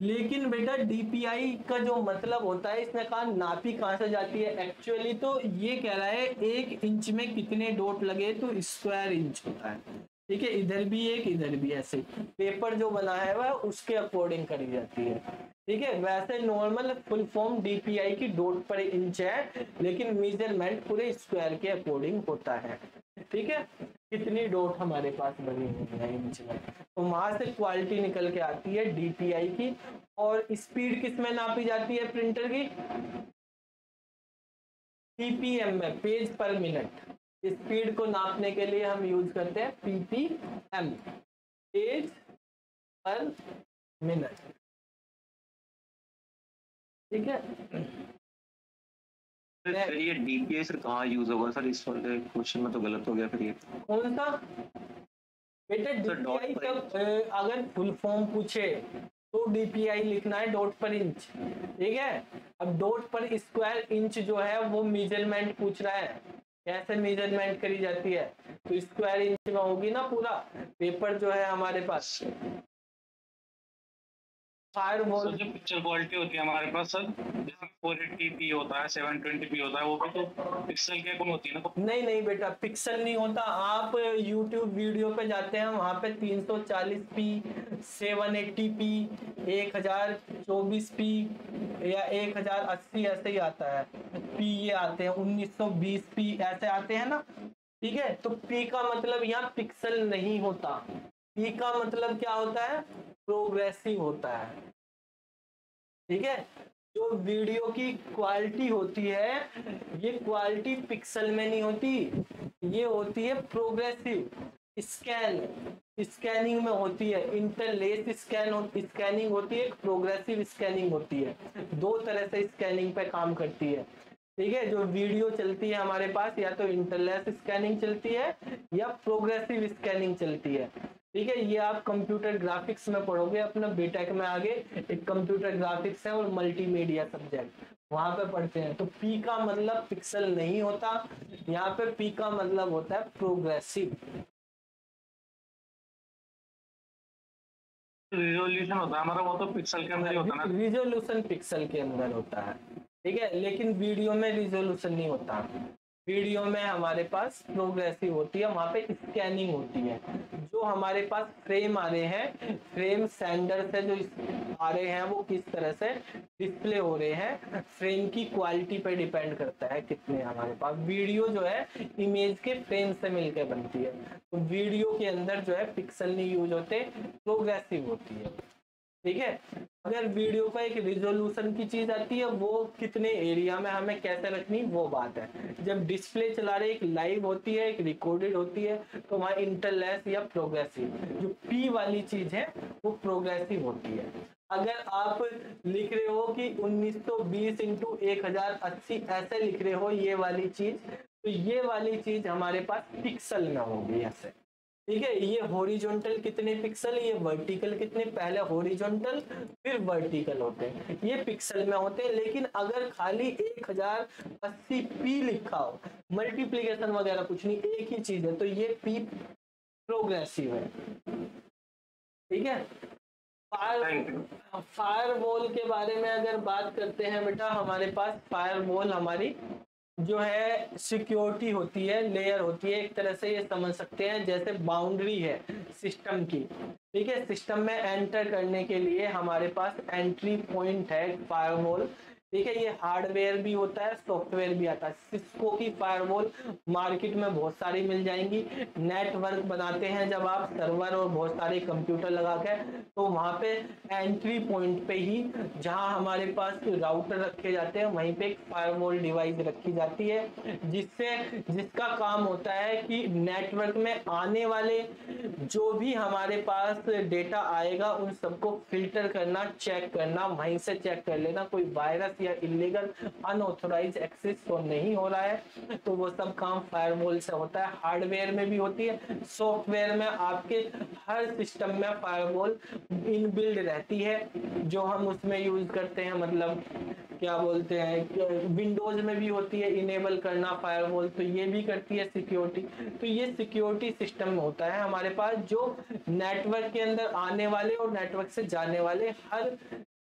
लेकिन बेटा डीपीआई का जो मतलब होता है, इसने कहा नापी कहाँ से जाती है, एक्चुअली तो ये कह रहा है 1 इंच में कितने डॉट लगे तो स्क्वायर इंच होता है। ठीक है, इधर भी एक इधर भी, ऐसे पेपर जो बना है वह उसके अकॉर्डिंग करी जाती है। ठीक है, वैसे नॉर्मल फुल फॉर्म डीपीआई की डॉट पर इंच है, लेकिन मेजरमेंट पूरे स्क्वायर के अकॉर्डिंग होता है। ठीक है, कितनी डॉट हमारे पास बनी हुई है इंच में, तो वहां से क्वालिटी निकल के आती है डीपीआई की। और स्पीड किस में नापी जाती है प्रिंटर की, पीपीएम में, पेज पर मिनट। स्पीड को नापने के लिए हम यूज करते हैं पीपीएम, पेज पर मिनट। ठीक है, फिर ये डीपीआई सर कहाँ यूज होगा सर? इस वाले क्वेश्चन में तो गलत हो गया फिर ये। कौन सा बेटा सर डॉट डीपीआई पर तब अगर फुल फॉर्म पूछे तो डीपीआई लिखना है डॉट पर इंच। ठीक है, अब डॉट पर स्क्वायर इंच जो है वो मेजरमेंट पूछ रहा है, कैसे मेजरमेंट करी जाती है, तो स्क्वायर इंच में होगी ना पूरा पेपर जो है हमारे पास। फायरवॉल सर जो पिक्चर क्वालिटी होती है हमारे पास सर, जैसे 480p होता है, 720p होता है, वो भी तो पिक्सल के कम होती है ना? नहीं नहीं बेटा, पिक्सल नहीं होता। आप YouTube वीडियो पे जाते हैं, वहां पे 340p, 780p, 1024p या 1080 ऐसे ही आता है। p ये आते हैं 1920p ऐसे आते हैं ना। ठीक है, तो p का मतलब यहाँ पिक्सल नहीं होता, p का मतलब क्या होता है, प्रोग्रेसिव होता है। ठीक है, जो वीडियो की क्वालिटी होती है ये क्वालिटी पिक्सल में नहीं होती, ये होती है प्रोग्रेसिव स्कैनिंग में होती है। इंटरलेस स्कैनिंग होती है, प्रोग्रेसिव स्कैनिंग होती है। दो तरह से स्कैनिंग पे काम करती है। ठीक है, जो वीडियो चलती है हमारे पास या तो इंटरलेस स्कैनिंग चलती है या प्रोग्रेसिव स्कैनिंग चलती है। ठीक है, ये आप कंप्यूटर ग्राफिक्स में पढ़ोगे अपना बीटेक में आगे, एक कंप्यूटर ग्राफिक्स है और मल्टीमीडिया सब्जेक्ट, वहां पे पढ़ते हैं। तो पी का मतलब पिक्सल नहीं होता, यहाँ पे पी का मतलब होता है प्रोग्रेसिव। रिजोल्यूशन होता है हमारा, वो तो पिक्सल के अंदर ही होता है ना? रिजोल्यूशन पिक्सल के अंदर होता है। ठीक है, लेकिन वीडियो में रिजोल्यूशन नहीं होता, वीडियो में हमारे पास प्रोग्रेसिव होती है, वहां पे स्कैनिंग होती है। जो हमारे पास फ्रेम आ रहे हैं, फ्रेम सेंडर से जो आ रहे हैं वो किस तरह से डिस्प्ले हो रहे हैं, फ्रेम की क्वालिटी पे डिपेंड करता है कितने हमारे पास। वीडियो जो है इमेज के फ्रेम से मिलकर बनती है, तो वीडियो के अंदर जो है पिक्सल नहीं यूज होते, प्रोग्रेसिव होती है। ठीक है, अगर वीडियो का एक रिजोल्यूशन की चीज आती है, वो कितने एरिया में हमें कैसे रखनी वो बात है। जब डिस्प्ले चला रहे, एक लाइव होती है एक रिकॉर्डेड होती है, तो वहां इंटरलेस या प्रोग्रेसिव, जो पी वाली चीज है वो प्रोग्रेसिव होती है। अगर आप लिख रहे हो कि 1920 इंटू 1080 ऐसे लिख रहे हो ये वाली चीज, तो ये वाली चीज हमारे पास पिक्सल में होगी ऐसे। ठीक है, ये हॉरिजॉन्टल कितने पिक्सल, ये वर्टिकल कितने, पहले हॉरिजॉन्टल फिर वर्टिकल होते हैं, ये पिक्सल में होते हैं। लेकिन अगर खाली 1080p लिखा हो, मल्टीप्लीकेशन वगैरह कुछ नहीं, एक ही चीज है, तो ये p प्रोग्रेसिव है। ठीक है, फायरवॉल के बारे में अगर बात करते हैं बेटा, हमारे पास फायरवॉल हमारी जो है सिक्योरिटी होती है, लेयर होती है, एक तरह से ये समझ सकते हैं जैसे बाउंड्री है सिस्टम की। ठीक है, सिस्टम में एंटर करने के लिए हमारे पास एंट्री पॉइंट है फायरवॉल। ठीक है, ये हार्डवेयर भी होता है, सॉफ्टवेयर भी आता है। सिस्को की फायरवॉल मार्केट में बहुत सारी मिल जाएंगी। नेटवर्क बनाते हैं जब आप सर्वर और बहुत सारे कंप्यूटर लगा के, तो वहां पे एंट्री पॉइंट पे ही जहां हमारे पास राउटर रखे जाते हैं, वहीं पे एक फायरवॉल डिवाइस रखी जाती है, जिसका काम होता है कि नेटवर्क में आने वाले जो भी हमारे पास डेटा आएगा उन सबको फिल्टर करना, चेक करना, वहीं से चेक कर लेना कोई वायरस या इलीगल अनऑथोराइज एक्सेस तो नहीं हो रहा है। तो वो सब काम फायरवॉल से होता है। हार्डवेयर में भी होती है, सॉफ्टवेयर में आपके हर सिस्टम में फायरवॉल इनबिल्ड रहती है, जो हम उसमें यूज करते हैं। मतलब क्या बोलते हैं, विंडोज में भी होती है इनेबल करना फायरवॉल, तो ये भी करती है सिक्योरिटी। तो ये सिक्योरिटी सिस्टम में होता है हमारे पास, जो नेटवर्क के अंदर आने वाले और नेटवर्क से जाने वाले हर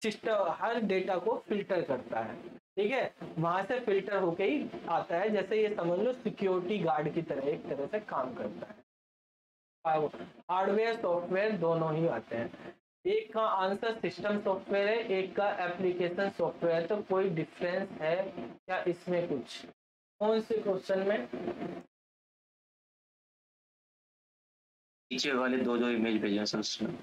सिस्टम हर डेटा को फिल्टर करता है, ठीक है, वहां से फिल्टर होके ही आता है। जैसे ये समझ लो सिक्योरिटी गार्ड की तरह एक तरह से काम करता है। हार्डवेयर सॉफ्टवेयर दोनों ही आते हैं। एक का आंसर सिस्टम सॉफ्टवेयर है, एक का एप्लीकेशन सॉफ्टवेयर है। तो कोई डिफरेंस है क्या इसमें कुछ? कौन से क्वेश्चन में? नीचे वाले दो जो इमेज भेजे हैं सर उसमें।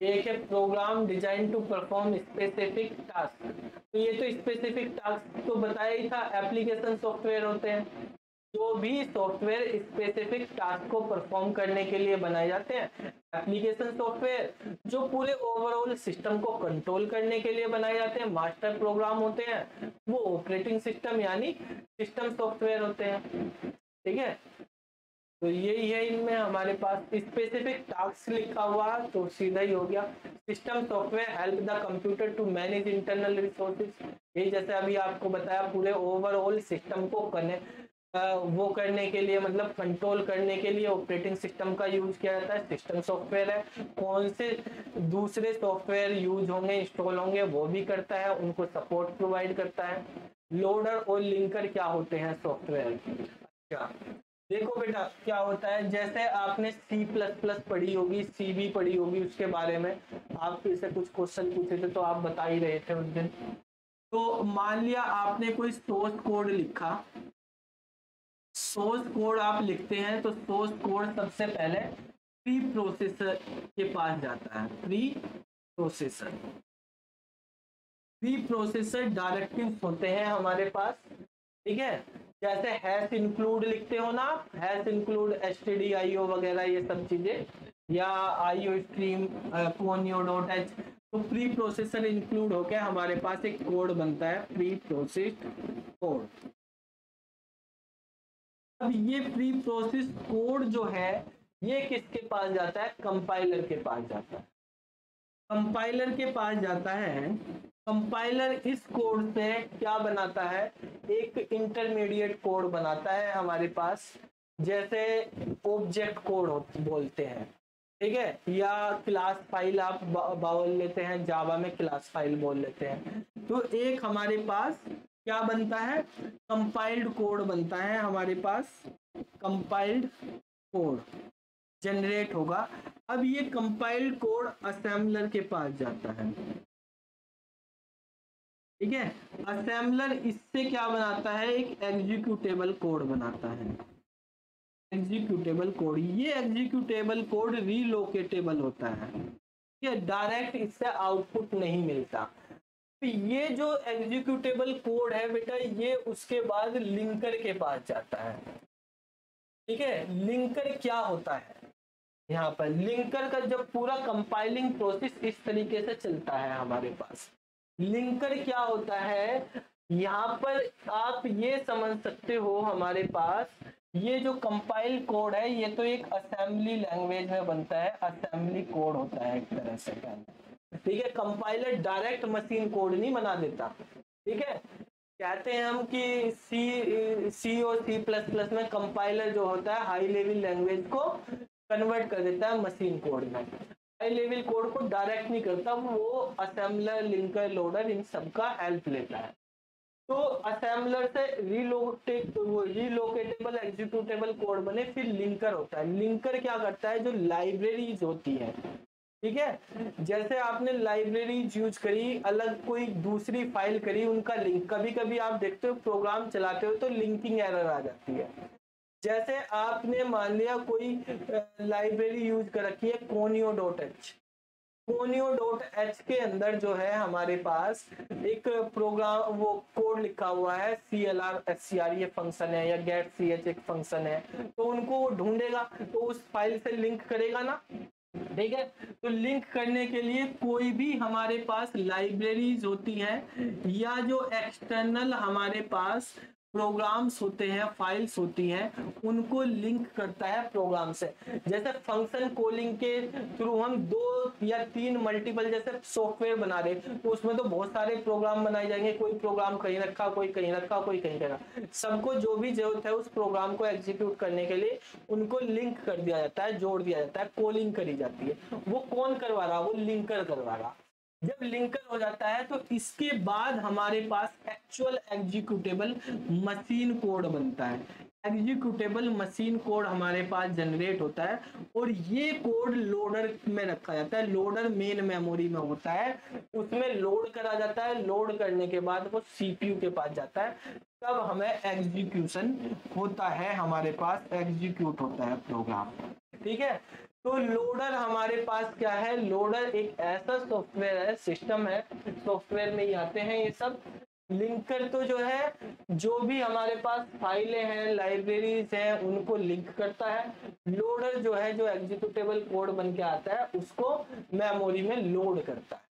एक है program design to perform specific task, तो ये तो स्पेसिफिक टास्क तो बताया ही था, एप्लीकेशन सॉफ्टवेयर होते हैं। जो भी सॉफ्टवेयर स्पेसिफिक टास्क को परफॉर्म करने के लिए बनाए जाते हैं। एप्लीकेशन सॉफ्टवेयर जो पूरे ओवरऑल सिस्टम को कंट्रोल करने के लिए बनाए जाते हैं। मास्टर प्रोग्राम होते हैं, वो ऑपरेटिंग सिस्टम यानी सिस्टम सॉफ्टवेयर होते हैं, ठीक है। तो यही है इनमें हमारे पास स्पेसिफिक टास्क लिखा हुआ तो सीधा ही हो गया। System software help the computer to manage internal resources, ये जैसे अभी आपको बताया पूरे ओवरऑल सिस्टम को वो करने के लिए, मतलब कंट्रोल करने के लिए ऑपरेटिंग सिस्टम का यूज किया जाता है। सिस्टम सॉफ्टवेयर है, कौन से दूसरे सॉफ्टवेयर यूज होंगे इंस्टॉल होंगे वो भी करता है, उनको सपोर्ट प्रोवाइड करता है। लोडर और लिंकर क्या होते हैं सॉफ्टवेयर? अच्छा देखो बेटा क्या होता है, जैसे आपने C++ पढ़ी होगी, C भी पढ़ी होगी, उसके बारे में आप फिर से कुछ क्वेश्चन पूछे थे तो आप बता ही रहे थे उस दिन। तो मान लिया आपने कोई सोर्स कोड लिखा, सोर्स कोड आप लिखते हैं तो सोर्स कोड सबसे पहले प्री प्रोसेसर के पास जाता है। प्री प्रोसेसर डायरेक्टिव्स होते हैं हमारे पास, ठीक है। जैसे हैश इंक्लूड लिखते हो ना आप, हैश इंक्लूड stdio वगैरह ये सब चीजें, या IO स्ट्रीम conio.h, तो प्री प्रोसेसर इंक्लूड होके हमारे पास एक कोड बनता है, प्री प्रोसेस्ड कोड। अब ये प्री प्रोसेस कोड जो है ये किसके पास जाता है? कंपाइलर के पास जाता है। कंपाइलर के पास जाता है। कंपाइलर इस कोड से क्या बनाता है? एक इंटरमीडिएट कोड बनाता है हमारे पास, जैसे ऑब्जेक्ट कोड बोलते हैं, ठीक है, या क्लास फाइल आप बोल लेते हैं, जावा में क्लास फाइल बोल लेते हैं। तो एक हमारे पास क्या बनता है? कंपाइल्ड कोड बनता है हमारे पास, कंपाइल्ड कोड जनरेट होगा। अब ये कंपाइल्ड कोड असेंबलर के पास जाता है, ठीक है। असेंबलर इससे क्या बनाता है? एक एग्जीक्यूटेबल कोड बनाता है, एग्जीक्यूटेबल कोड। ये एग्जीक्यूटेबल कोड रीलोकेटेबल होता है, ये डायरेक्ट इससे आउटपुट नहीं मिलता। तो ये जो एग्जीक्यूटेबल कोड है बेटा, ये उसके बाद लिंकर के पास जाता है, ठीक है। लिंकर क्या होता है? यहाँ पर लिंकर का जब पूरा कंपाइलिंग प्रोसेस इस तरीके से चलता है हमारे पास, लिंकर क्या होता है? यहाँ पर आप ये समझ सकते हो हमारे पास ये जो कंपाइल कोड है ये तो एक असेंबली लैंग्वेज में बनता है, असेंबली कोड होता है एक तरह से, ठीक है। कंपाइलर डायरेक्ट मशीन कोड नहीं बना देता, ठीक है। कहते हैं हम कि सी और C++ में कंपाइलर जो होता है हाई लेवल लैंग्वेज को कन्वर्ट कर देता है मशीन कोड में, हाई लेवल कोड को डायरेक्ट नहीं करता, वो असेंबलर, लिंकर, लोडर इन सब का हेल्प लेता है। तो असेंबलर से रीलोकेटेबल एग्जीक्यूटेबल कोड बने, फिर लिंकर होता है। लिंकर क्या करता है? जो लाइब्रेरीज होती है, ठीक है, जैसे आपने लाइब्रेरीज यूज करी, अलग कोई दूसरी फाइल करी, उनका लिंक, कभी कभी आप देखते हो प्रोग्राम चलाते हो तो लिंकिंग एरर आ जाती है। जैसे आपने मान लिया कोई लाइब्रेरी यूज कर रखी है conio.h, conio.h के अंदर जो है हमारे पास एक प्रोग्राम, वो कोड लिखा हुआ है, CLR SCR ये फंक्शन है, या get ch एक फंक्शन है, तो उनको वो ढूंढेगा तो उस फाइल से लिंक करेगा ना, ठीक है। तो लिंक करने के लिए कोई भी हमारे पास लाइब्रेरीज होती हैं या जो एक्सटर्नल हमारे पास प्रोग्राम्स होते हैं, फाइल्स होती हैं, उनको लिंक करता है प्रोग्राम से। जैसे फंक्शन कॉलिंग के थ्रू हम 2 या 3 मल्टीपल जैसे सॉफ्टवेयर बना रहे, तो उसमें तो बहुत सारे प्रोग्राम बनाए जाएंगे, कोई प्रोग्राम कहीं रखा, कोई कहीं रखा, कोई कहीं रखा, सबको जो भी जरूरत है उस प्रोग्राम को एग्जीक्यूट करने के लिए उनको लिंक कर दिया जाता है, जोड़ दिया जाता है, कॉलिंग करी जाती है। वो कौन करवा रहा? वो लिंकर करवा रहा। जब लिंकर हो जाता है तो इसके बाद हमारे पास एक्चुअल एग्जीक्यूटेबल मशीन कोड बनता है। एग्जीक्यूटेबल मशीन कोड हमारे पास जनरेट होता है और ये कोड लोडर में रखा जाता है। लोडर मेन मेमोरी में होता है, उसमें लोड करा जाता है। लोड करने के बाद वो सीपीयू के पास जाता है, तब हमें एग्जीक्यूशन होता है, हमारे पास एग्जीक्यूट होता है प्रोग्राम। ठीक है, तो लोडर हमारे पास क्या है? लोडर एक ऐसा सॉफ्टवेयर है, सिस्टम है, सॉफ्टवेयर में ही आते हैं ये सब। लिंकर तो जो है, जो भी हमारे पास फाइलें हैं, लाइब्रेरीज हैं, उनको लिंक करता है। लोडर जो है, जो एग्जीक्यूटेबल कोड बन के आता है, उसको मेमोरी में लोड करता है।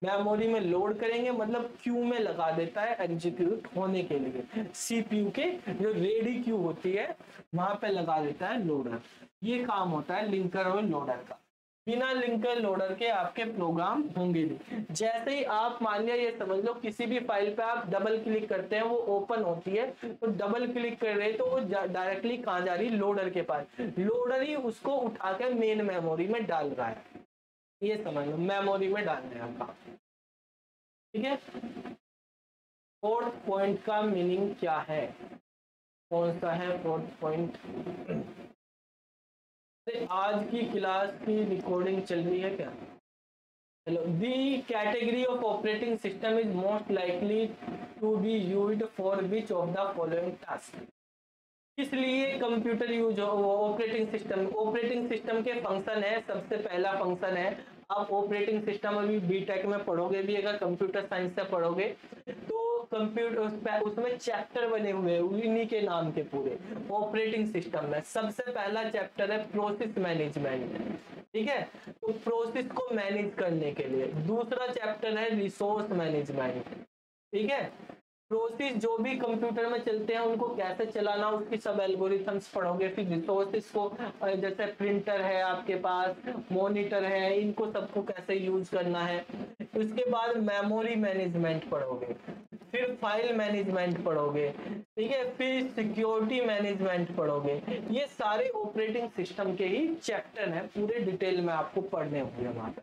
मेमोरी में लोड करेंगे मतलब क्यू में लगा देता है एग्जीक्यूट होने के लिए। सीपीयू के जो रेडी क्यू होती है वहां पे लगा देता है लोडर। ये काम होता है लिंकर और लोडर का। बिना लिंकर लोडर के आपके प्रोग्राम होंगे नहीं। जैसे ही आप मान लिया, ये समझ लो किसी भी फाइल पे आप डबल क्लिक करते हैं, वो ओपन होती है, तो डबल क्लिक कर रहे तो वो डायरेक्टली कहाँ जा रही? लोडर के पास। लोडर ही उसको उठा के मेन मेमोरी में डाल रहा है। ये समझ लो, मेमोरी में डालने का। ठीक है, फोर्थ पॉइंट का मीनिंग क्या है? कौन सा है फोर्थ पॉइंट? आज की क्लास की रिकॉर्डिंग चल रही है क्या? Hello, the category of operating system is most likely to be used for which of the following task. इसलिए कंप्यूटर यूज हो ऑपरेटिंग सिस्टम के फंक्शन है। सबसे पहला फंक्शन है, आप ऑपरेटिंग सिस्टम अभी बीटेक में पढ़ोगे भी, अगर कंप्यूटर साइंस से पढ़ोगे तो कंप्यूटर उसमें चैप्टर बने हुए हैं उन्हीं के नाम के पूरे। ऑपरेटिंग सिस्टम में सबसे पहला चैप्टर है प्रोसेस मैनेजमेंट। ठीक है, तो प्रोसेस को मैनेज करने के लिए। दूसरा चैप्टर है रिसोर्स मैनेजमेंट। ठीक है, प्रोसेस जो भी कंप्यूटर में चलते हैं उनको कैसे चलाना, उसकी सब एल्गोरिथम्स पढ़ोगे। फिर रिसोर्सेस को, जैसे प्रिंटर है आपके पास, मॉनिटर है, इनको सबको कैसे यूज करना है। उसके बाद मेमोरी मैनेजमेंट पढ़ोगे, फिर फाइल मैनेजमेंट पढ़ोगे। ठीक है, फिर सिक्योरिटी मैनेजमेंट पढ़ोगे। ये सारे ऑपरेटिंग सिस्टम के ही चैप्टर हैं, पूरे डिटेल में आपको पढ़ने होंगे वहां पर।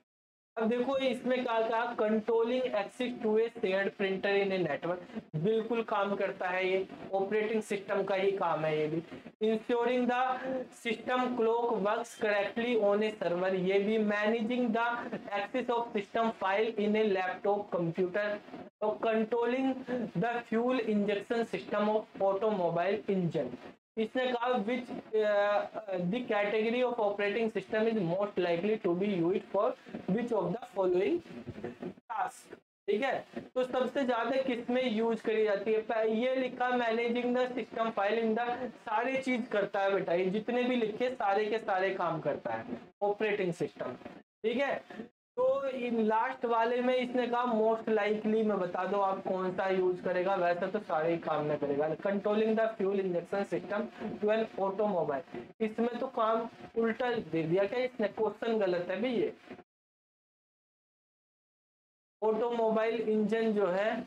अब देखो इसमें कहा controlling access to a shared printer in a network. बिल्कुल काम करता है, ये ऑपरेटिंग सिस्टम का ही काम है ये भी। Ensuring the system clock works correctly on a server, ये भी। Managing the access of system file in a laptop computer. और controlling the fuel injection system of automobile engine. इसने कहा which the category of operating system is most likely to be used for which of the following task. ठीक है, तो सबसे ज्यादा किसमें use करी जाती है? ये लिखा managing the system file in the, सारी चीज करता है बेटा, ये जितने भी लिखे सारे के सारे काम करता है ऑपरेटिंग सिस्टम। ठीक है, तो इन लास्ट वाले में इसने कहा मोस्ट लाइकली में बता दो आप कौन सा यूज करेगा। वैसे तो सारे ही काम में करेगा। Controlling the fuel injection system to an automobile, इसमें तो काम उल्टा दे दिया क्या इसने? क्वेश्चन गलत है भी ये। ऑटोमोबाइल इंजन जो है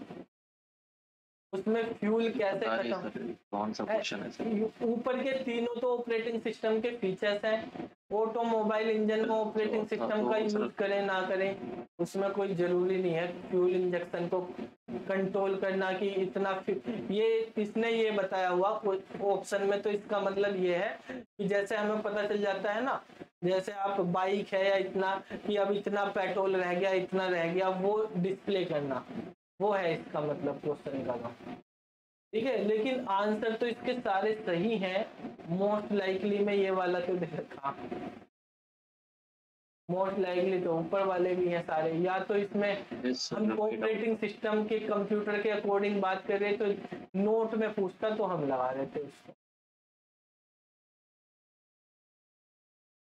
उसमें फ्यूल कैसे खत्म? कौन सा क्वेश्चन है? ऊपर के तीनों तो ऑपरेटिंग सिस्टम के फीचर्स हैं। ऑटोमोबाइल इंजन को ऑपरेटिंग सिस्टम का यूज करें ना करें उसमें कोई जरूरी नहीं है। फ्यूल इंजेक्शन को कंट्रोल करना कि इतना, ये इसने ये बताया हुआ ऑप्शन में, तो इसका मतलब ये है कि जैसे हमें पता चल जाता है ना, जैसे आप बाइक है या इतना कि अब इतना पेट्रोल रह गया, इतना रह गया, वो डिस्प्ले करना, वो है इसका मतलब क्वेश्चन का। ठीक है, लेकिन आंसर तो इसके सारे सही हैं। मोस्ट लाइकली में ये वाला तो दे रखा, मोस्ट लाइकली तो ऊपर वाले भी हैं सारे। या तो इसमें हम ऑपरेटिंग सिस्टम के कंप्यूटर के अकॉर्डिंग बात कर रहे तो नोट में पूछता तो हम लगा रहे थे उसको।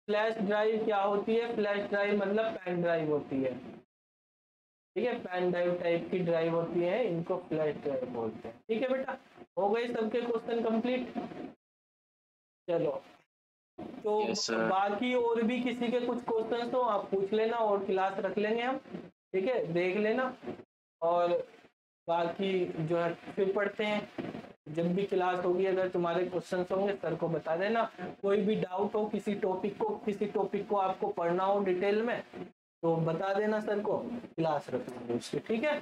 फ्लैश ड्राइव क्या होती है? फ्लैश ड्राइव मतलब पेन ड्राइव होती है। ठीक है, पेन ड्राइव टाइप की ड्राइव होती है, इनको फ्लैश ड्राइव बोलते हैं। ठीक है बेटा, हो गए सबके क्वेश्चन कंप्लीट। चलो, तो बाकी और भी किसी के कुछ क्वेश्चन तो आप पूछ लेना और क्लास रख लेंगे हम। ठीक है, देख लेना और बाकी जो है फिर पढ़ते हैं। जब भी क्लास होगी अगर तुम्हारे क्वेश्चन होंगे सर को बता देना। कोई भी डाउट हो किसी टॉपिक को आपको पढ़ना हो डिटेल में तो बता देना सर को, क्लास रख लेंगे उसकी, ठीक है।